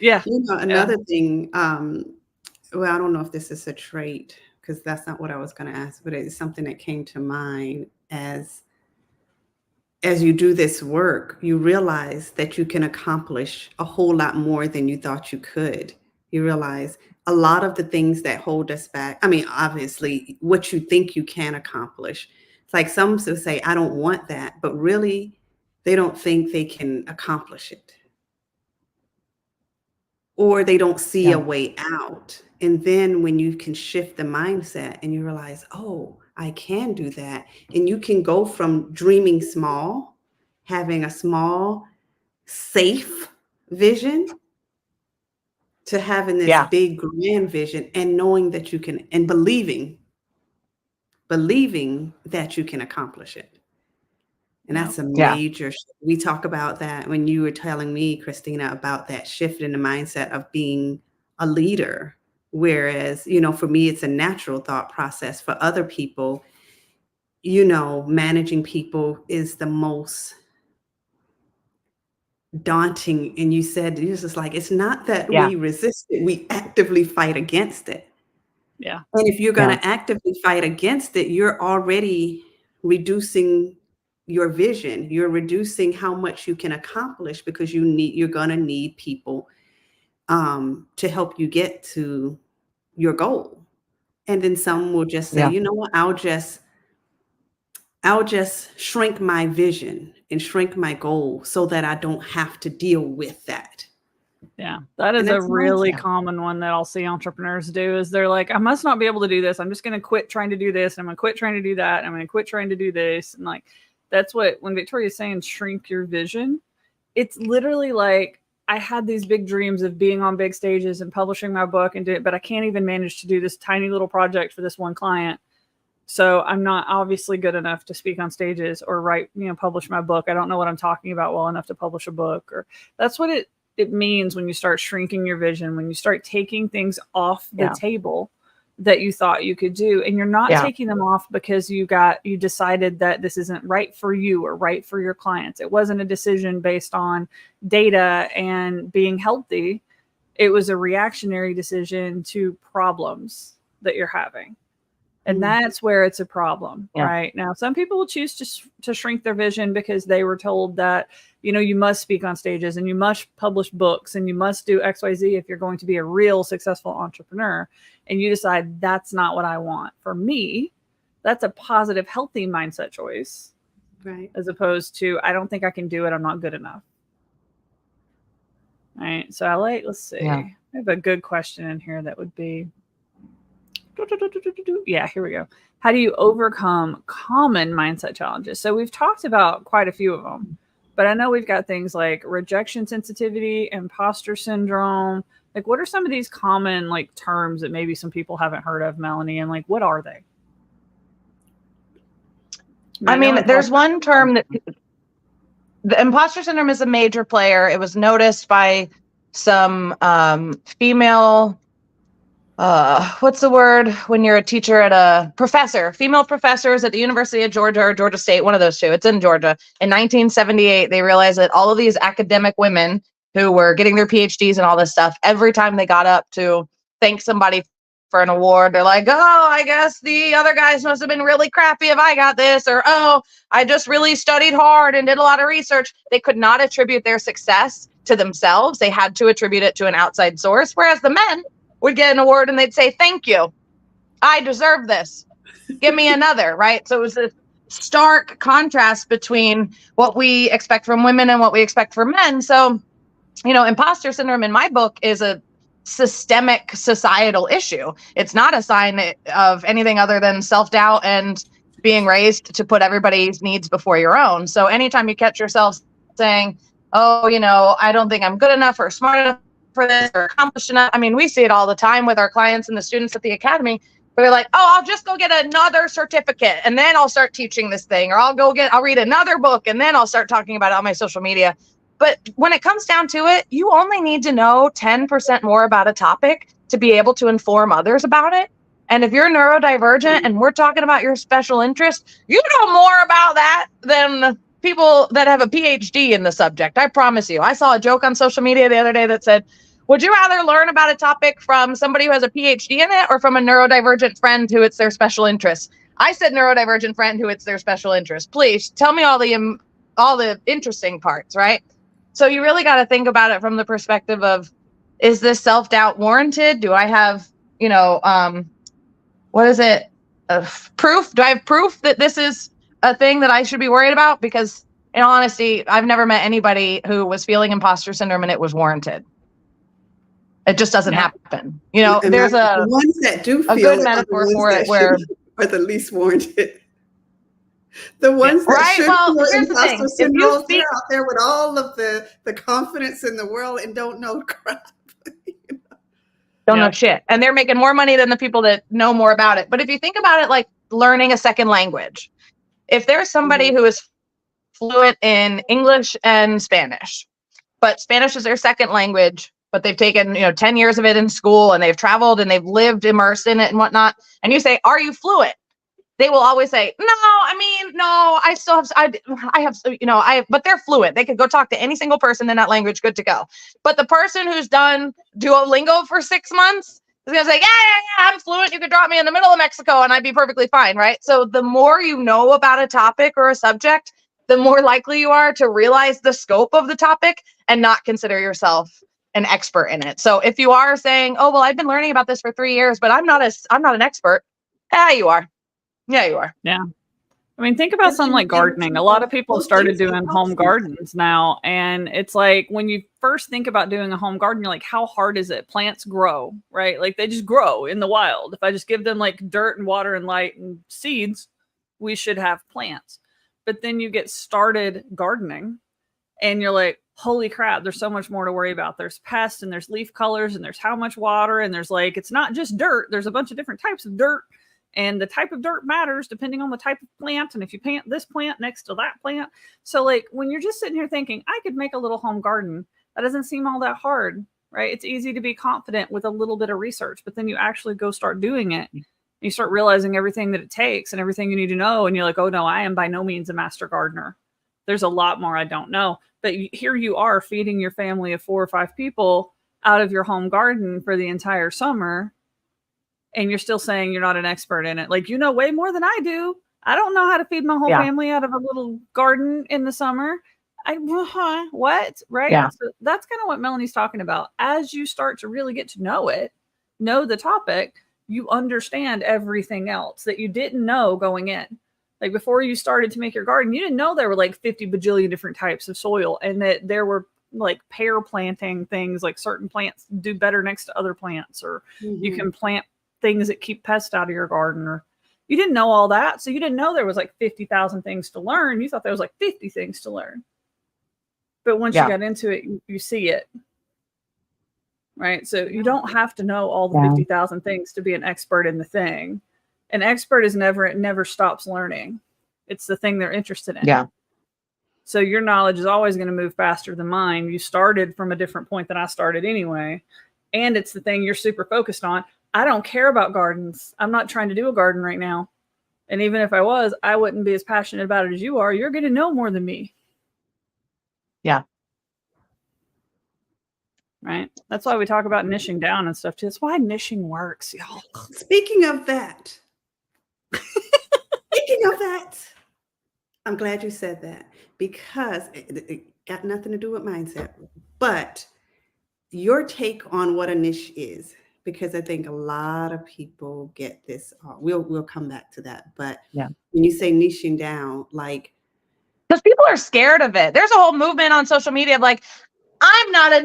Yeah. Another thing, well, I don't know if this is a trait, because that's not what I was going to ask, but it's something that came to mind as you do this work, you realize that you can accomplish a whole lot more than you thought you could. You realize a lot of the things that hold us back. I mean, obviously, what you think you can accomplish. It's like some will say, I don't want that, but really, they don't think they can accomplish it. Or they don't see a way out. And then when you can shift the mindset and you realize, oh, I can do that. And you can go from dreaming small, having a small, safe vision, to having this big, grand vision and knowing that you can, and believing that you can accomplish it. And that's a major shift. We talk about that when you were telling me, Christina, about that shift in the mindset of being a leader. Whereas, you know, for me, it's a natural thought process. For other people, you know, managing people is the most daunting. And you said, it's just like, it's not that we resist it, we actively fight against it. Yeah. And if you're going to actively fight against it, you're already reducing your vision. You're reducing how much you can accomplish, because you're going to need people to help you get to your goal. And then some will just say, you know what, I'll just shrink my vision and shrink my goal so that I don't have to deal with that. Yeah, that is a really common one that I'll see entrepreneurs do, is they're like, I must not be able to do this. I'm just going to quit trying to do this. And I'm going to quit trying to do that. And I'm going to quit trying to do this. And like, that's what, when Victoria's saying shrink your vision, it's literally like, I had these big dreams of being on big stages and publishing my book and do it, but I can't even manage to do this tiny little project for this one client. So I'm not obviously good enough to speak on stages or write, publish my book. I don't know what I'm talking about well enough to publish a book. Or that's what it means when you start shrinking your vision, when you start taking things off the table that you thought you could do. And you're not taking them off because you decided that this isn't right for you or right for your clients. It wasn't a decision based on data and being healthy. It was a reactionary decision to problems that you're having. And that's where it's a problem, right? Now, some people will choose to shrink their vision because they were told that, you must speak on stages and you must publish books and you must do XYZ if you're going to be a real successful entrepreneur. And you decide that's not what I want. For me, that's a positive, healthy mindset choice, right? As opposed to, I don't think I can do it. I'm not good enough. All right. So let's see. Yeah. I have a good question in here that would be, yeah, here we go. How do you overcome common mindset challenges? So we've talked about quite a few of them, but I know we've got things like rejection sensitivity, imposter syndrome. Like, what are some of these common terms that maybe some people haven't heard of, Melanie? And what are they? I mean, there's one term that the imposter syndrome is a major player. It was noticed by some female what's the word when you're a teacher at a professor, female professors at the University of Georgia or Georgia State, one of those two, it's in Georgia. In 1978, they realized that all of these academic women who were getting their PhDs and all this stuff, every time they got up to thank somebody for an award, they're like, oh, I guess the other guys must have been really crappy if I got this, or, oh, I just really studied hard and did a lot of research. They could not attribute their success to themselves. They had to attribute it to an outside source, whereas the men would get an award and they'd say, thank you, I deserve this, give me another, right? So it was this stark contrast between what we expect from women and what we expect from men. So, imposter syndrome in my book is a systemic societal issue. It's not a sign of anything other than self-doubt and being raised to put everybody's needs before your own. So anytime you catch yourself saying, oh, I don't think I'm good enough or smart enough for this or accomplished enough. I mean, we see it all the time with our clients and the students at the academy, where they're like, oh, I'll just go get another certificate and then I'll start teaching this thing, or I'll read another book and then I'll start talking about it on my social media. But when it comes down to it, you only need to know 10% more about a topic to be able to inform others about it. And if you're neurodivergent and we're talking about your special interest, you know more about that than people that have a PhD in the subject. I promise you. I saw a joke on social media the other day that said, Would you rather learn about a topic from somebody who has a PhD in it or from a neurodivergent friend who it's their special interest? I said neurodivergent friend who it's their special interest. Please tell me all the interesting parts, right? So you really got to think about it from the perspective of, is this self-doubt warranted? Do I have, what is it? Proof? Do I have proof that this is a thing that I should be worried about? Because in all honesty, I've never met anybody who was feeling imposter syndrome and it was warranted. It just doesn't happen. And there's the ones that do feel good it metaphor for it where are the least warranted. The ones that right. should Well, feel here's the thing. imposter syndrome, they're out there with all of the confidence in the world and don't know crap. Don't know shit. And they're making more money than the people that know more about it. But if you think about it like learning a second language, if there's somebody who is fluent in English and Spanish, but Spanish is their second language, but they've taken, 10 years of it in school and they've traveled and they've lived immersed in it and whatnot. And you say, are you fluent? They will always say, no, I still have, but they're fluent. They could go talk to any single person in that language, good to go. But the person who's done Duolingo for 6 months is going to say, yeah, I'm fluent. You could drop me in the middle of Mexico and I'd be perfectly fine, right? So the more you know about a topic or a subject, the more likely you are to realize the scope of the topic and not consider yourself an expert in it. So if you are saying, oh, well, I've been learning about this for 3 years, but I'm not an expert. Yeah, you are. Yeah, you are. Yeah. I mean, think about something like gardening. A lot of people started doing home gardens now. And it's like when you first think about doing a home garden, you're like, how hard is it? Plants grow, right? Like they just grow in the wild. If I just give them like dirt and water and light and seeds, we should have plants. But then you get started gardening and you're like, holy crap, there's so much more to worry about. There's pests and there's leaf colors and there's how much water. And there's like, it's not just dirt. There's a bunch of different types of dirt. And the type of dirt matters depending on the type of plant. And if you plant this plant next to that plant. So like when you're just sitting here thinking, I could make a little home garden, that doesn't seem all that hard, right? It's easy to be confident with a little bit of research, but then you actually go start doing it. You start realizing everything that it takes and everything you need to know. And you're like, oh no, I am by no means a master gardener. There's a lot more I don't know. But here you are feeding your family of 4 or 5 people out of your home garden for the entire summer. And you're still saying you're not an expert in it. Like, you know way more than I do. I don't know how to feed my whole family out of a little garden in the summer. What? Right? Yeah. So that's kind of what Melanie's talking about. As you start to really get to know the topic, you understand everything else that you didn't know going in. Like before you started to make your garden, you didn't know there were like 50 bajillion different types of soil and that there were like pair planting things, like certain plants do better next to other plants, or you can plant things that keep pests out of your garden, or you didn't know all that. So you didn't know there was like 50,000 things to learn. You thought there was like 50 things to learn. But once you got into it, you see it. Right. So you don't have to know all the 50,000 things to be an expert in the thing. An expert is never stops learning. It's the thing they're interested in. Yeah. So your knowledge is always going to move faster than mine. You started from a different point than I started anyway. And it's the thing you're super focused on. I don't care about gardens. I'm not trying to do a garden right now. And even if I was, I wouldn't be as passionate about it as you are. You're going to know more than me. Yeah. Right. That's why we talk about niching down and stuff too. That's why niching works, y'all. Speaking of that, I'm glad you said that, because it got nothing to do with mindset, but your take on what a niche is, because I think a lot of people get this. We'll come back to that. But when you say niching down, like, because people are scared of it. There's a whole movement on social media of like, I'm not a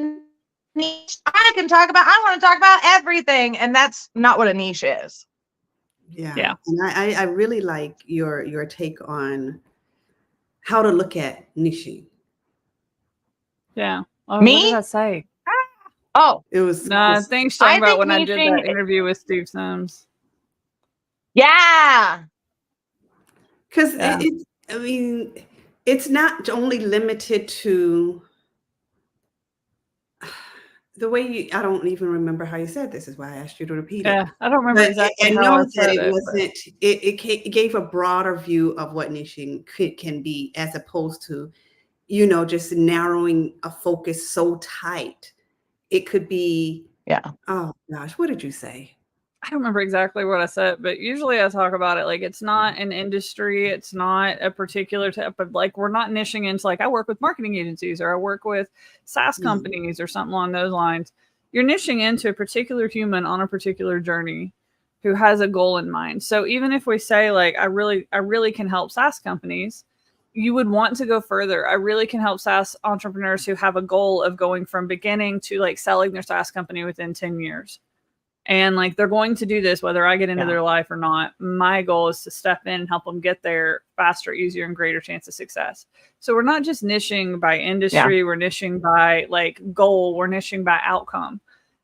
niche. I want to talk about everything. And that's not what a niche is. Yeah. And I really like your take on how to look at niching. Yeah. Oh, Me? What did I say? Oh, it was. I think talking about when I did that interview with Steve Sims. Yeah. Because it's not only limited to the way I don't even remember how you said this. Is why I asked you to repeat it. Yeah, I don't remember exactly how I said it. Wasn't. It gave a broader view of what niching can be, as opposed to, just narrowing a focus so tight It could be, Yeah. oh gosh, what did you say? I don't remember exactly what I said, but usually I talk about it like it's not an industry, it's not a particular type of, like, we're not niching into, like, I work with marketing agencies or I work with SaaS companies or something along those lines. You're niching into a particular human on a particular journey who has a goal in mind. So even if we say, like, I really can help SaaS companies, you would want to go further. I really can help SaaS entrepreneurs who have a goal of going from beginning to, like, selling their SaaS company within 10 years. And, like, they're going to do this whether I get into their life or not. My goal is to step in and help them get there faster, easier, and greater chance of success. So we're not just niching by industry. We're niching by, like, goal. We're niching by outcome.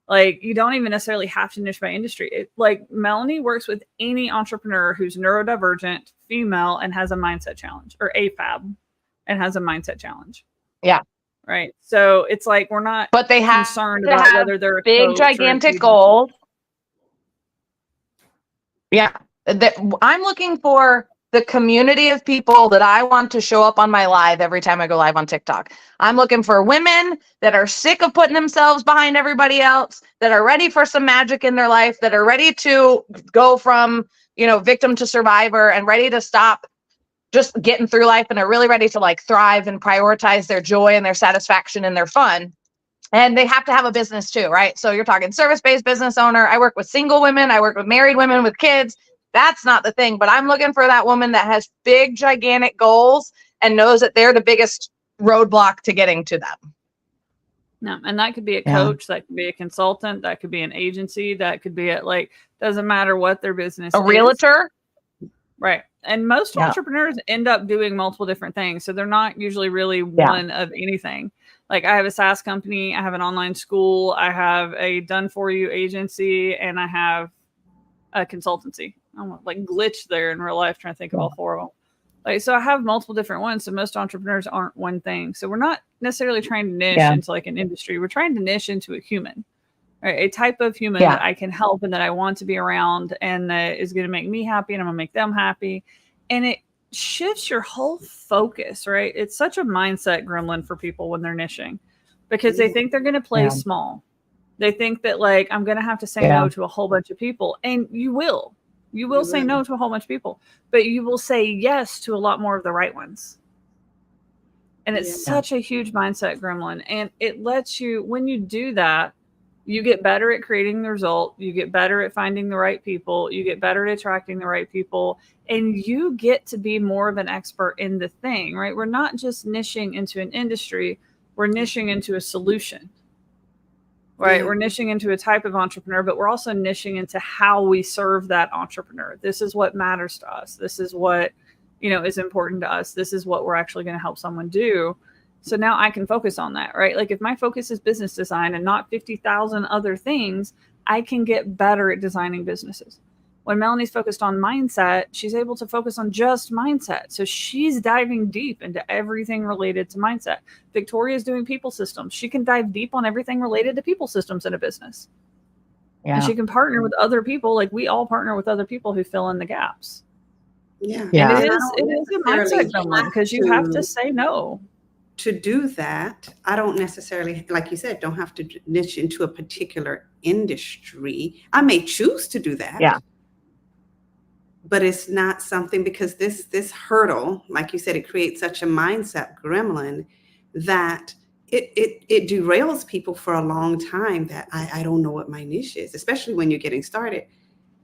Like, you don't even necessarily have to niche by industry. Like, Melanie works with any entrepreneur who's neurodivergent, female, and has a mindset challenge, or AFAB and has a mindset challenge. Yeah. Right. So it's like, we're not but they have concerned to about have whether they're a big, coach or a gigantic agency. goals. Yeah. I'm looking for the community of people that I want to show up on my live every time I go live on TikTok. I'm looking for women that are sick of putting themselves behind everybody else, that are ready for some magic in their life, that are ready to go from, victim to survivor and ready to stop just getting through life, and are really ready to, like, thrive and prioritize their joy and their satisfaction and their fun. And they have to have a business too, right? So you're talking service-based business owner. I work with single women. I work with married women with kids. That's not the thing, but I'm looking for that woman that has big, gigantic goals and knows that they're the biggest roadblock to getting to them. No, and that could be a coach, that could be a consultant, that could be an agency, that could be doesn't matter what their business is. A realtor. Right. And most entrepreneurs end up doing multiple different things. So they're not usually really one of anything. Like, I have a SaaS company, I have an online school, I have a done for you agency, and I have a consultancy. I'm like glitch there in real life trying to think of all four of them. Like, so I have multiple different ones. So most entrepreneurs aren't one thing. So we're not necessarily trying to niche into, like, an industry. We're trying to niche into a human, right? A type of human that I can help and that I want to be around and that is going to make me happy and I'm going to make them happy. And it shifts your whole focus, right? It's such a mindset gremlin for people when they're niching, because they think they're going to play small. They think that, like, I'm going to have to say no to a whole bunch of people. And you will say no to a whole bunch of people, but you will say yes to a lot more of the right ones. And it's such a huge mindset gremlin. And it lets you, when you do that, you get better at creating the result. You get better at finding the right people. You get better at attracting the right people. And you get to be more of an expert in the thing, right? We're not just niching into an industry. We're niching into a solution, right? We're niching into a type of entrepreneur, but we're also niching into how we serve that entrepreneur. This is what matters to us. This is what, is important to us. This is what we're actually going to help someone do. So now I can focus on that, right? Like, if my focus is business design and not 50,000 other things, I can get better at designing businesses. When Melanie's focused on mindset, she's able to focus on just mindset. So she's diving deep into everything related to mindset. Victoria's doing people systems. She can dive deep on everything related to people systems in a business. Yeah. And she can partner with other people. Like, we all partner with other people who fill in the gaps. Yeah. And it is a mindset gremlin, because you have to say no. To do that, I don't necessarily, like you said, don't have to niche into a particular industry. I may choose to do that. Yeah. But it's not something, because this hurdle, like you said, it creates such a mindset gremlin that it derails people for a long time, that I don't know what my niche is, especially when you're getting started.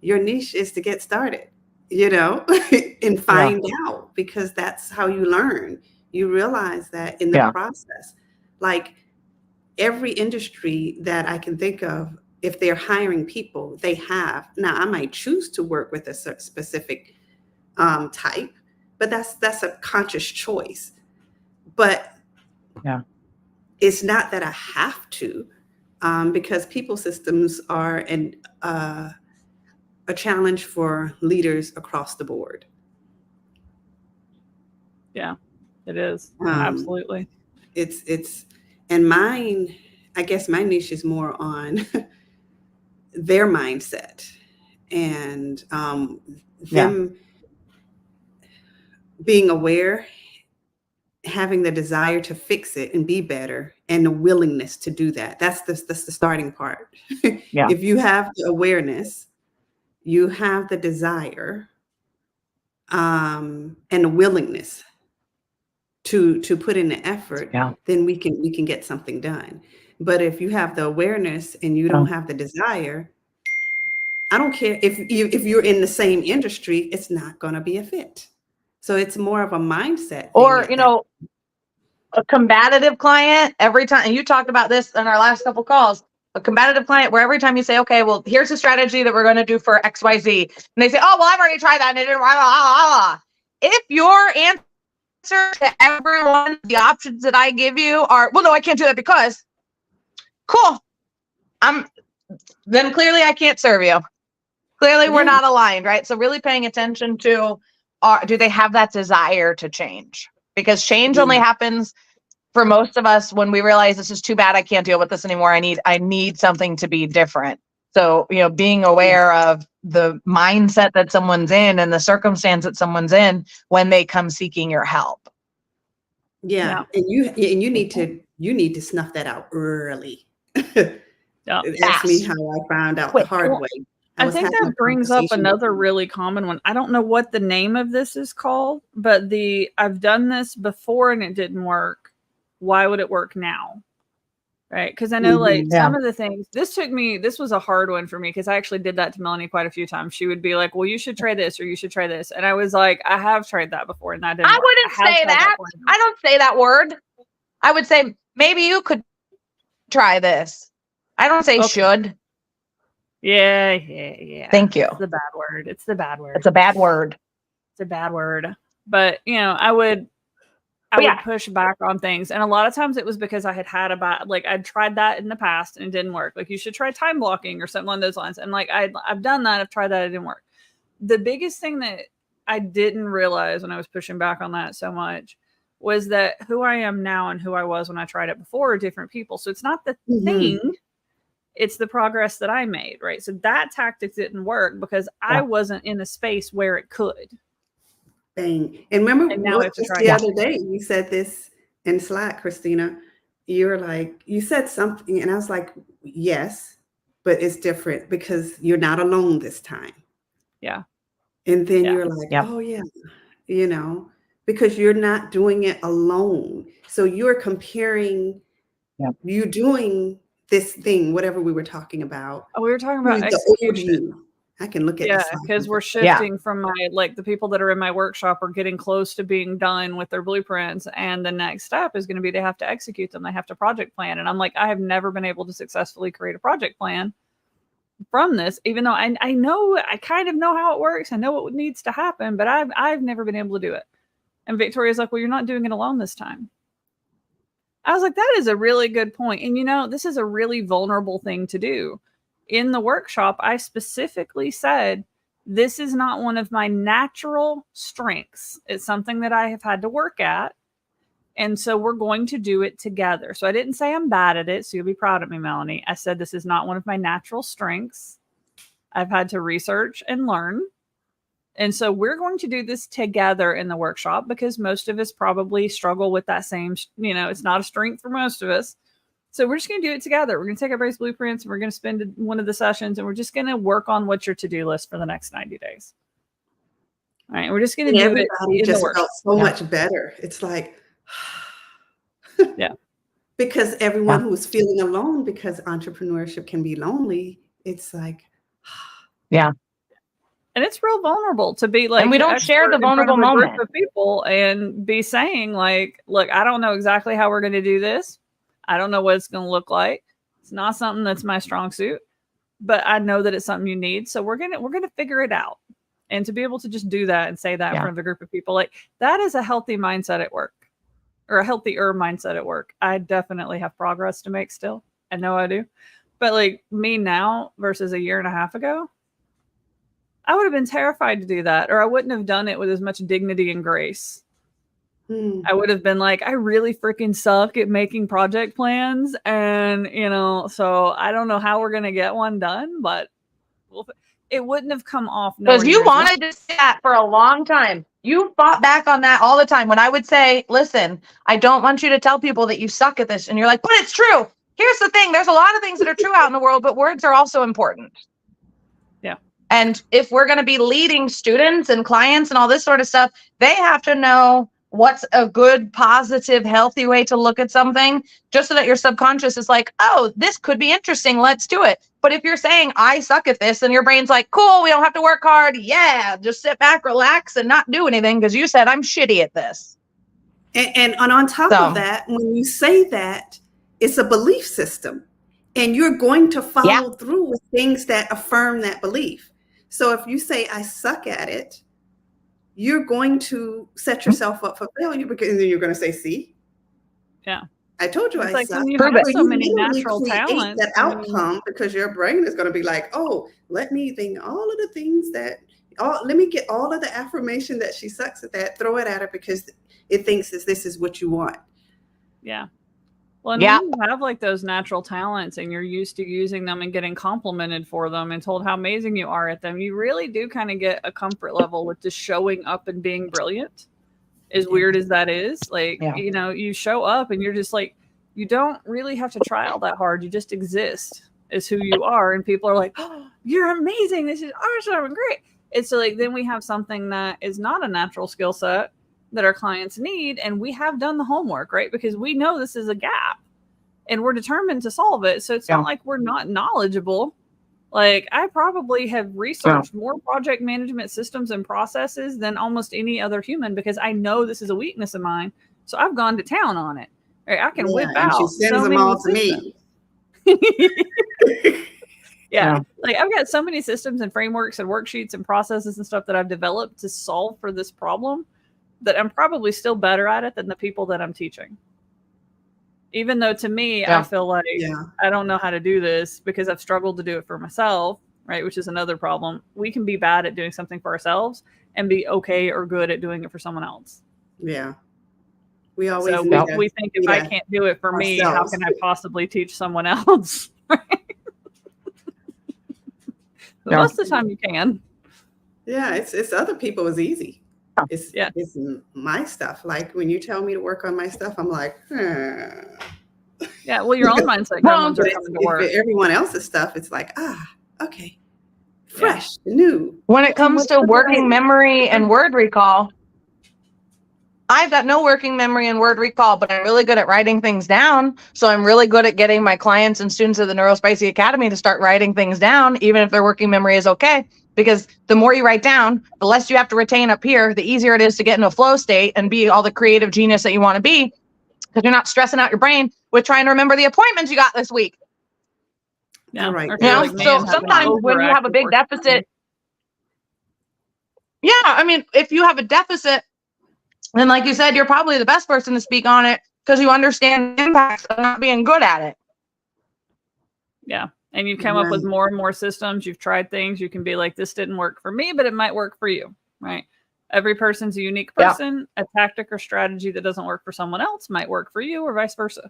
Your niche is to get started, and find out, because that's how you learn. You realize that in the process, like, every industry that I can think of, if they're hiring people, they have. Now, I might choose to work with a specific type, but that's a conscious choice. But it's not that I have to, because people systems are a challenge for leaders across the board. Yeah, it is. Absolutely. And mine, I guess my niche is more on their mindset and them being aware having the desire to fix it and be better, and the willingness to do that. That's the starting part. Yeah. If you have the awareness, you have the desire, and the willingness to put in the effort, then we can get something done. But if you have the awareness and you don't have the desire, I don't care if you're in the same industry, it's not going to be a fit. So it's more of a mindset thing. Or, you know, a combative client every time, and you talked about this in our last couple calls, a combative client where every time you say, okay, well, here's a strategy that we're going to do for XYZ. And they say, oh, well, I've already tried that. And it didn't, blah, blah, blah, blah. If your answer to everyone, the options that I give you are, well, no, I can't do that because, cool. Then clearly I can't serve you. Clearly we're not aligned, right? So really paying attention to, do they have that desire to change? Because change only happens for most of us when we realize this is too bad. I can't deal with this anymore. I need something to be different. So, you know, being aware of the mindset that someone's in and the circumstance that someone's in when they come seeking your help. Yeah. And you need to snuff that out early. That's me how I found out the hard way. I think that brings up another really common one. I don't know what the name of this is called, but I've done this before and it didn't work. Why would it work now? Right? Because I know like some of the things, this was a hard one for me because I actually did that to Melanie quite a few times. She would be like, well, you should try this or you should try this. And I was like, I have tried that before and that didn't work. Wouldn't say that. I don't say that word. I would say, maybe you could try this. I don't say should. Yeah. Thank you. It's the bad word. It's the bad word. It's a bad word. It's a bad word. But, you know, I would push back on things. And a lot of times it was because I had I'd tried that in the past and it didn't work. Like, you should try time blocking or something along those lines. And like, I've done that. I've tried that. It didn't work. The biggest thing that I didn't realize when I was pushing back on that so much was that who I am now and who I was when I tried it before are different people. So it's not the thing. It's the progress that I made, right? So that tactic didn't work because I wasn't in a space where it could. Bang. And remember the other day, you said this in Slack, Christina. You were like, you said something, and I was like, yes, but it's different because you're not alone this time. Yeah. And then you're like, oh yeah, you know, because you're not doing it alone. So you're comparing you doing this thing, whatever we were talking about. Oh, we were talking about execution. I can look at because we're shifting from the people that are in my workshop are getting close to being done with their blueprints, and the next step is going to be they have to execute them. They have to project plan, and I'm like, I have never been able to successfully create a project plan from this, even though I know I kind of know how it works. I know what needs to happen, but I've never been able to do it. And Victoria's like, well, you're not doing it alone this time. I was like, that is a really good point. And, you know, this is a really vulnerable thing to do. In the workshop, I specifically said, this is not one of my natural strengths. It's something that I have had to work at. And so we're going to do it together. So I didn't say I'm bad at it. So you'll be proud of me, Melanie. I said, this is not one of my natural strengths. I've had to research and learn. And so we're going to do this together in the workshop because most of us probably struggle with that same, you know, it's not a strength for most of us. So we're just going to do it together. We're going to take everybody's blueprints and we're going to spend one of the sessions and we're just going to work on what's your to-do list for the next 90 days. All right. We're just going to do it. Everybody just felt so much better. It's like, because everyone who's feeling alone, because entrepreneurship can be lonely. It's like, And it's real vulnerable to be like, and we don't share the vulnerable moment of people and be saying like, look, I don't know exactly how we're going to do this. I don't know what it's going to look like. It's not something that's my strong suit, but I know that it's something you need. So we're going to figure it out. And to be able to just do that and say that in front of a group of people, like that is a healthy mindset at work, or a healthier mindset at work. I definitely have progress to make still. I know I do. But like me now versus a year and a half ago, I would have been terrified to do that, or I wouldn't have done it with as much dignity and grace. I would have been like, I really freaking suck at making project plans. And, you know, so I don't know how we're going to get one done, but it wouldn't have come off. Because you wanted to say that for a long time. You fought back on that all the time. When I would say, listen, I don't want you to tell people that you suck at this. And you're like, but it's true. Here's the thing. There's a lot of things that are true out in the world, but words are also important. Yeah. And if we're going to be leading students and clients and all this sort of stuff, they have to know what's a good, positive, healthy way to look at something, just so that your subconscious is like, oh, this could be interesting. Let's do it. But if you're saying, I suck at this, then your brain's like, cool, we don't have to work hard. Yeah, just sit back, relax, and not do anything because you said I'm shitty at this. And on top of that, when you say that, it's a belief system. And you're going to follow through with things that affirm that belief. So if you say, I suck at it, you're going to set yourself up for failure because then you're going to say, see? Yeah. I told you it's I like suck. when you have so many literally natural create talents. that outcome because your brain is going to be like, oh, let me think all of the things that, let me get all of the affirmation that she sucks at that, throw it at her because it thinks this is what you want. Yeah. Well, and when you have like those natural talents and you're used to using them and getting complimented for them and told how amazing you are at them, you really do kind of get a comfort level with just showing up and being brilliant. As weird as that is, like, you know, you show up and you're just like, you don't really have to try all that hard. You just exist as who you are. And people are like, oh, you're amazing. This is awesome and great. It's like, then we have something that is not a natural skill set that our clients need. And we have done the homework, right? Because we know this is a gap and we're determined to solve it. So it's not like we're not knowledgeable. Like, I probably have researched more project management systems and processes than almost any other human because I know this is a weakness of mine. So I've gone to town on it. Right? I can whip out she sends so them many all to systems. me. Like I've got so many systems and frameworks and worksheets and processes and stuff that I've developed to solve for this problem that I'm probably still better at it than the people that I'm teaching. Even though to me, I feel like I don't know how to do this because I've struggled to do it for myself, right? Which is another problem. We can be bad at doing something for ourselves and be okay or good at doing it for someone else. Yeah. We always we think if I can't do it for me, how can I possibly teach someone else? Most of the time you can. Yeah, it's other people is easy. It's my stuff. Like when you tell me to work on my stuff, I'm like, yeah. Well, your own mindset gremlins are coming to work. Everyone else's stuff, it's like, okay, fresh, new. When it comes to working memory and word recall, I've got no working memory and word recall, but I'm really good at writing things down. So I'm really good at getting my clients and students of the Neuro-Spicy Academy to start writing things down, even if their working memory is okay. Because the more you write down, the less you have to retain up here, the easier it is to get into a flow state and be all the creative genius that you want to be, because you're not stressing out your brain with trying to remember the appointments you got this week. Yeah, right. So sometimes when you have a big deficit, I mean, if you have a deficit, then like you said, you're probably the best person to speak on it because you understand the impacts of not being good at it. Yeah. And you've come up with more and more systems. You've tried things. You can be like, this didn't work for me, but it might work for you, right? Every person's a unique person. A tactic or strategy that doesn't work for someone else might work for you or vice versa.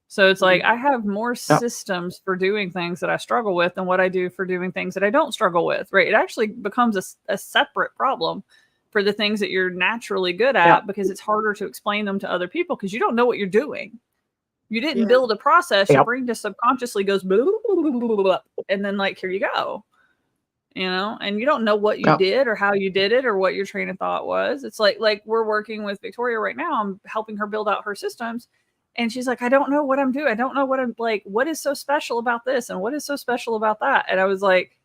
So it's like, I have more systems for doing things that I struggle with than what I do for doing things that I don't struggle with, right? It actually becomes a separate problem for the things that you're naturally good at because it's harder to explain them to other people because you don't know what you're doing. You didn't build a process. Your brain just subconsciously goes, blah, blah, blah, blah, and then like, here you go. You know, and you don't know what you did or how you did it or what your train of thought was. It's like we're working with Victoria right now. I'm helping her build out her systems. And she's like, I don't know what I'm doing. I don't know what I'm like, what is so special about this? And what is so special about that? And I was like,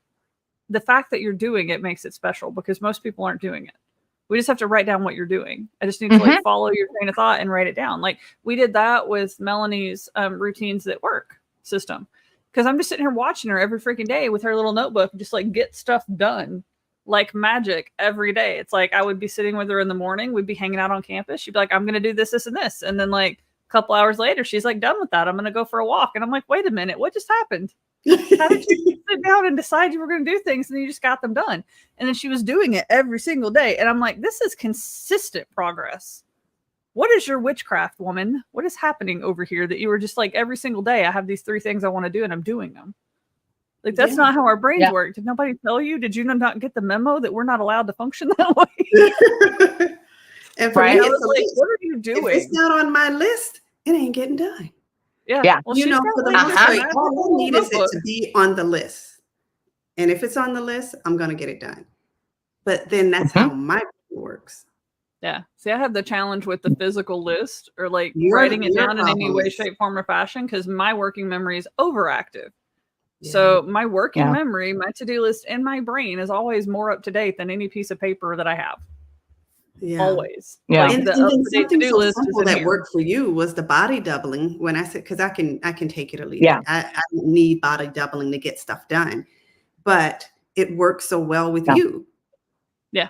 the fact that you're doing it makes it special because most people aren't doing it. We just have to write down what you're doing. I just need to like follow your train of thought and write it down. Like we did that with Melanie's routines at work system. Because I'm just sitting here watching her every freaking day with her little notebook, just like get stuff done like magic every day. It's like I would be sitting with her in the morning. We'd be hanging out on campus. She'd be like, I'm going to do this, this, and this. And then like a couple hours later, she's like done with that. I'm going to go for a walk. And I'm like, wait a minute, what just happened? How did you sit down and decide you were going to do things and you just got them done? And then she was doing it every single day. And I'm like, this is consistent progress. What is your witchcraft, woman? What is happening over here that you were just like every single day? I have these 3 things I want to do and I'm doing them. Like, that's Yeah. not how our brains Yeah. work. Did nobody tell you? Did you not get the memo that we're not allowed to function that way? And for Right. me, I was it's a like, list. what are you If doing? it's not on my list, it ain't getting done. Yeah. Yeah. Well, You she's know, got for the like most this part, magical all I need is it notebook. to be on the list. And if it's on the list, I'm going to get it done. But then that's how my brain works. Yeah. See, I have the challenge with the physical list or like Your writing it down in any problem way, is- shape, form, or fashion because my working memory is overactive. Yeah. So my working Yeah. memory, my to-do list in my brain is always more up to date than any piece of paper that I have. Yeah. Always. Yeah. Like And the then up-to-date something to-do so list is simple in that here. worked for you was the body doubling. When I said, because I can take it or leave Yeah. it. I don't need body doubling to get stuff done, but it works so well with Yeah. you. Yeah.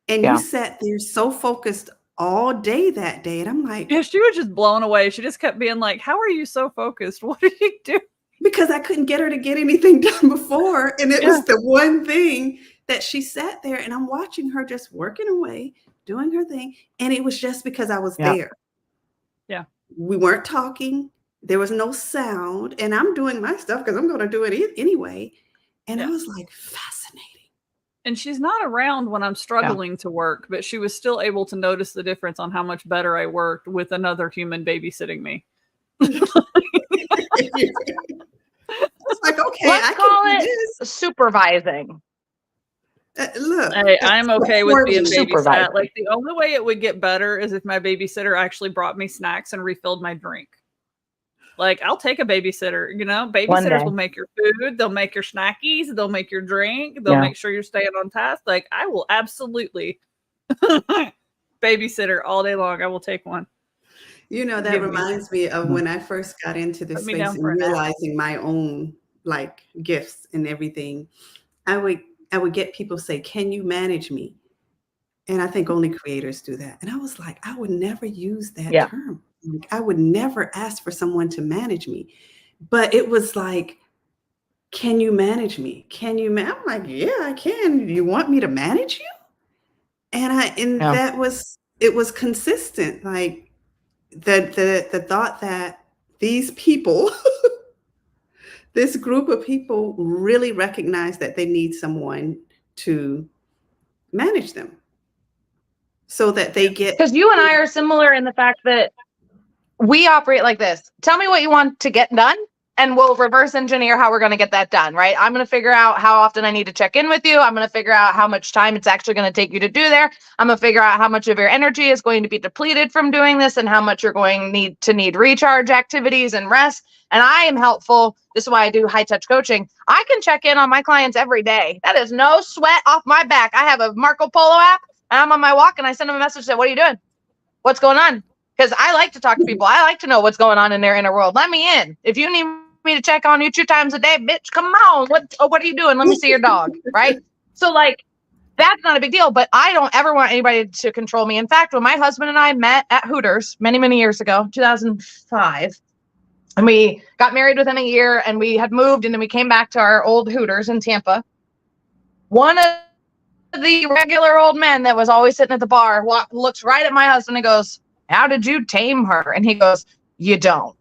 And Yeah. you sat there so focused all day that day, and I'm like, Yeah, she was just blown away. She just kept being like, how are you so focused? What are you doing? because I couldn't get her to get anything done before, and it was the one thing that she sat there, and I'm watching her just working away, doing her thing, and it was just because I was Yeah. there. Yeah. We weren't talking. There was no sound, and I'm doing my stuff because I'm going to do it anyway. And I was like, fascinating. And she's not around when I'm struggling to work, but she was still able to notice the difference on how much better I worked with another human babysitting me. It's like, okay, Let's I call can do it this. supervising. Look, I'm okay with being Supervising. babysat. Like the only way it would get better is if my babysitter actually brought me snacks and refilled my drink. Like I'll take a babysitter, you know, babysitters day. will make your food, they'll make your snackies, they'll make your drink, they'll Yeah. make sure you're staying on task. Like I will absolutely babysitter all day long. I will take one. you know, that Give me. reminds me of when I first got into this Put me space down for and a nap. realizing my own like gifts and everything. I would get people say, "Can you manage me?" And I think only creators do that. And I was like, I would never use that Yeah. term. Like, I would never ask for someone to manage me. But it was like, can you manage me? Can you? I'm like, yeah, I can. You want me to manage you? And Yeah. that was, it was consistent. Like the thought that these people, this group of people really recognize that they need someone to manage them so that they get. Because you and I are similar in the fact that we operate like this. Tell me what you want to get done, and we'll reverse engineer how we're going to get that done, right? I'm going to figure out how often I need to check in with you. I'm going to figure out how much time it's actually going to take you to do there. I'm going to figure out how much of your energy is going to be depleted from doing this and how much you're going to need recharge activities and rest. And I am helpful. This is why I do high touch coaching. I can check in on my clients every day. That is no sweat off my back. I have a Marco Polo app and I'm on my walk and I send them a message that, what are you doing? What's going on? Because I like to talk to people. I like to know what's going on in their inner world. Let me in. If you need me to check on you 2 times a day, bitch, come on. What are you doing? Let me see your dog, right? So like, that's not a big deal, but I don't ever want anybody to control me. In fact, when my husband and I met at Hooters many, many years ago, 2005, and we got married within a year and we had moved and then we came back to our old Hooters in Tampa. One of the regular old men that was always sitting at the bar looks right at my husband and goes, how did you tame her? And he goes, you don't.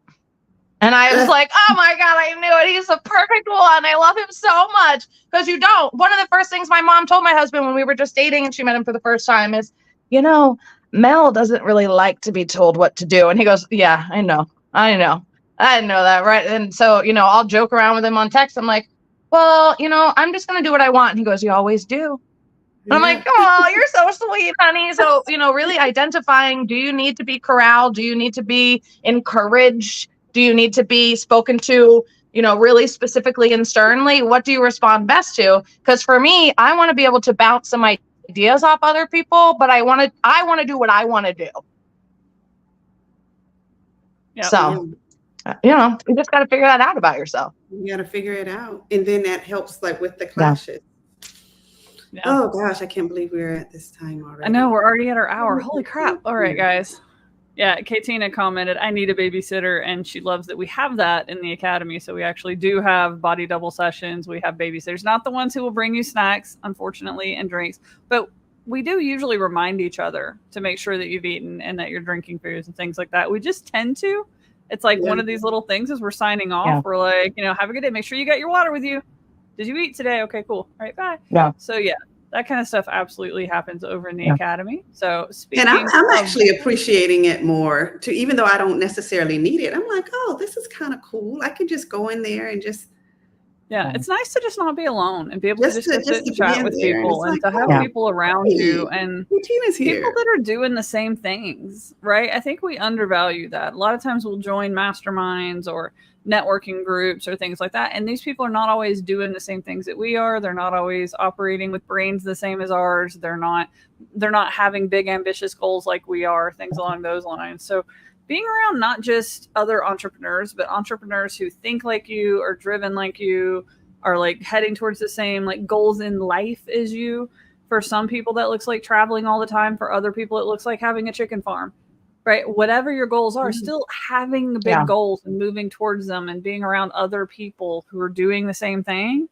And I was like, oh my God, I knew it. He's the perfect one. I love him so much because you don't. One of the first things my mom told my husband when we were just dating and she met him for the first time is, you know, Mel doesn't really like to be told what to do. And he goes, yeah, I know that. Right. And so, you know, I'll joke around with him on text. I'm like, well, you know, I'm just going to do what I want. And he goes, you always do. And I'm like, oh, you're so sweet, honey. So, you know, really identifying, do you need to be corralled? Do you need to be encouraged? Do you need to be spoken to, you know, really specifically and sternly? What do you respond best to? Because for me, I want to be able to bounce some ideas off other people, but I want to do what I want to do. Yep. So, you know, you just got to figure that out about yourself. You got to figure it out. And then that helps like with the clashes. Yeah. Oh gosh, I can't believe we're at this time already. I know, we're already at our hour. Holy crap. All right, guys. Yeah, Katina commented, I need a babysitter, and she loves that we have that in the academy. So we actually do have body double sessions. We have babysitters, not the ones who will bring you snacks, unfortunately, and drinks, but we do usually remind each other to make sure that you've eaten and that you're drinking foods and things like that. We just tend to. It's like one of these little things as we're signing off. Yeah. We're like, you know, have a good day. Make sure you got your water with you. Did you eat today? Okay, cool. All right, bye. Yeah. So yeah, that kind of stuff absolutely happens over in the academy. So And I'm actually appreciating it more too, even though I don't necessarily need it. I'm like, oh, this is kind of cool. I can just go in there and just. Yeah, it's nice to just not be alone and be able to just sit and chat with people and to have people around you and people that are doing the same things, right? I think we undervalue that. A lot of times we'll join masterminds or networking groups or things like that, and these people are not always doing the same things that we are. They're not always operating with brains the same as ours. They're not having big ambitious goals like we are, things along those lines. So being around not just other entrepreneurs, but entrepreneurs who think like you, are driven like you, are like heading towards the same like goals in life as you. For some people, that looks like traveling all the time. For other people, it looks like having a chicken farm, right? Whatever your goals are, still having the big goals and moving towards them and being around other people who are doing the same thing.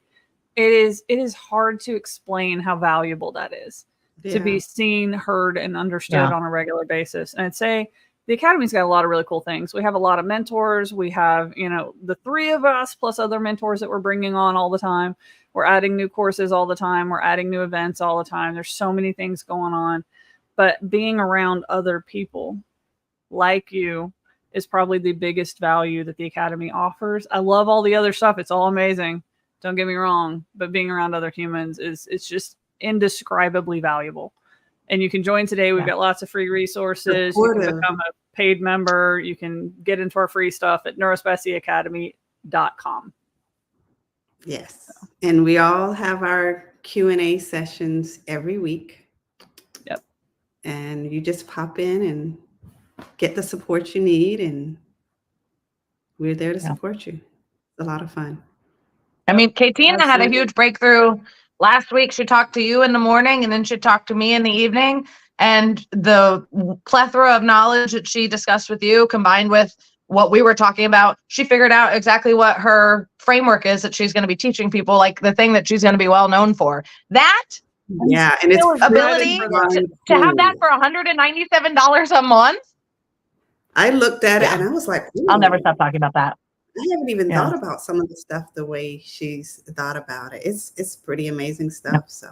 It is hard to explain how valuable that is to be seen, heard, and understood on a regular basis. And I'd say the Academy's got a lot of really cool things. We have a lot of mentors. We have, the three of us plus other mentors that we're bringing on all the time. We're adding new courses all the time. We're adding new events all the time. There's so many things going on. But being around other people like you is probably the biggest value that the Academy offers. I love all the other stuff. It's all amazing. Don't get me wrong. But being around other humans it's just indescribably valuable. And you can join today. We've got lots of free resources. You can become a paid member. You can get into our free stuff at Neuro-Spicy.com. Yes. So. And we all have our Q&A sessions every week. Yep. And you just pop in and get the support you need. And we're there to support you. It's a lot of fun. I mean, Christina had a huge breakthrough. Last week, she talked to you in the morning and then she talked to me in the evening. And the plethora of knowledge that she discussed with you combined with what we were talking about, she figured out exactly what her framework is that she's going to be teaching people, like the thing that she's going to be well known for. That and it's ability to have that for $197 a month. I looked at it and I was like, I'll never stop talking about that. I haven't even thought about some of the stuff the way she's thought about it. It's pretty amazing stuff. So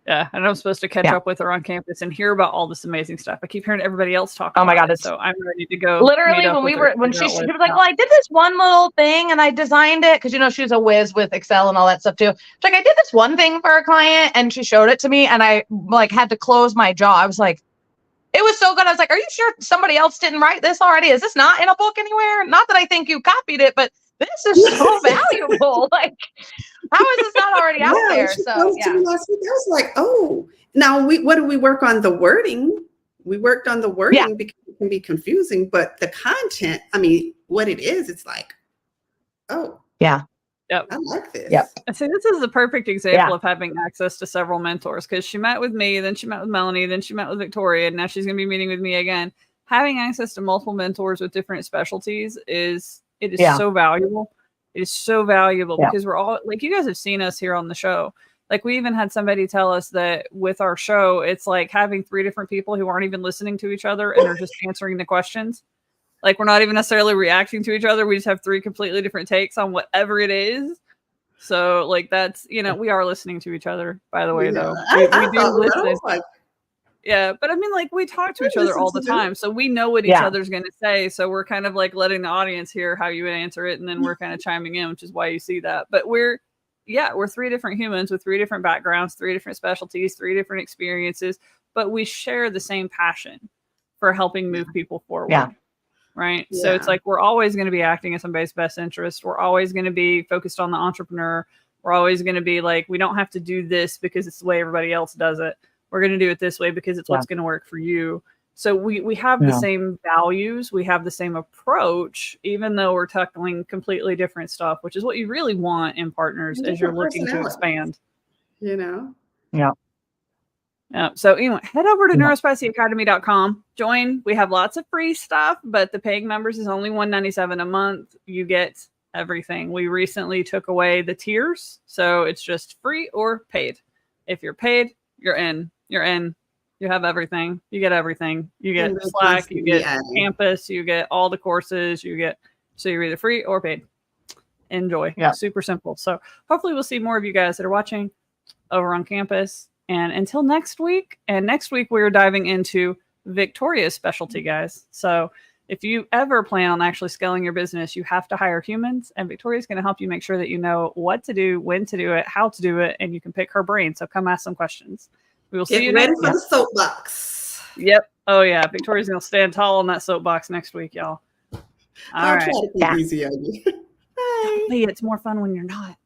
yeah, and I'm supposed to catch up with her on campus and hear about all this amazing stuff. I keep hearing everybody else talk. Oh my God, so I'm ready to go. Literally, when she was like, "Well, I did this one little thing and I designed it," because she's a whiz with Excel and all that stuff too. She's like, "I did this one thing for a client," and she showed it to me, and I had to close my jaw. I was like, it was so good. I was like, are you sure somebody else didn't write this already? Is this not in a book anywhere? Not that I think you copied it, but this is so valuable. Like, how is this not already out there? So yeah. Last week, I was like, oh, now what do we work on? The wording. We worked on the wording because it can be confusing, but the content, I mean, what it is, it's like, oh. Yeah. Yep. I like this. Yep. See, this is a perfect example of having access to several mentors, because she met with me, then she met with Melanie, then she met with Victoria, and now she's going to be meeting with me again. Having access to multiple mentors with different specialties is so valuable. It is so valuable because we're all, like, you guys have seen us here on the show. Like, we even had somebody tell us that with our show, it's like having 3 different people who aren't even listening to each other and are just answering the questions. Like, we're not even necessarily reacting to each other. We just have 3 completely different takes on whatever it is. So, like, that's, we are listening to each other, by the way, though. We do listen. Yeah, but I mean, like, we talk to each other all the time. So we know what each other's going to say. So we're kind of like letting the audience hear how you would answer it. And then we're kind of chiming in, which is why you see that. But we're 3 different humans with 3 different backgrounds, 3 different specialties, 3 different experiences. But we share the same passion for helping move people forward. Yeah. Right. Yeah. So it's like, we're always going to be acting in somebody's best interest. We're always going to be focused on the entrepreneur. We're always going to be like, we don't have to do this because it's the way everybody else does it. We're going to do it this way because it's what's going to work for you. So we have the same values. We have the same approach, even though we're tackling completely different stuff, which is what you really want in partners as you're looking to expand. Yeah. So anyway, head over to Neuro-Spicyacademy.com. Join. We have lots of free stuff, but the paying members is only $197 a month. You get everything. We recently took away the tiers, so it's just free or paid. If you're paid, you're in. You're in. You have everything. You get everything. You get Slack. You get campus. You get all the courses. So you're either free or paid. enjoy. Yeah. Super simple. So hopefully we'll see more of you guys that are watching over on campus. And until next week, we're diving into Victoria's specialty, guys. So if you ever plan on actually scaling your business, you have to hire humans, and Victoria's going to help you make sure that you know what to do, when to do it, how to do it, and you can pick her brain. So come ask some questions. We will see you ready next for week. the soapbox. Yep. Oh yeah, Victoria's going to stand tall on that soapbox next week, y'all. All I'll right. try to be easy on you. Bye. Hey, it's more fun when you're not.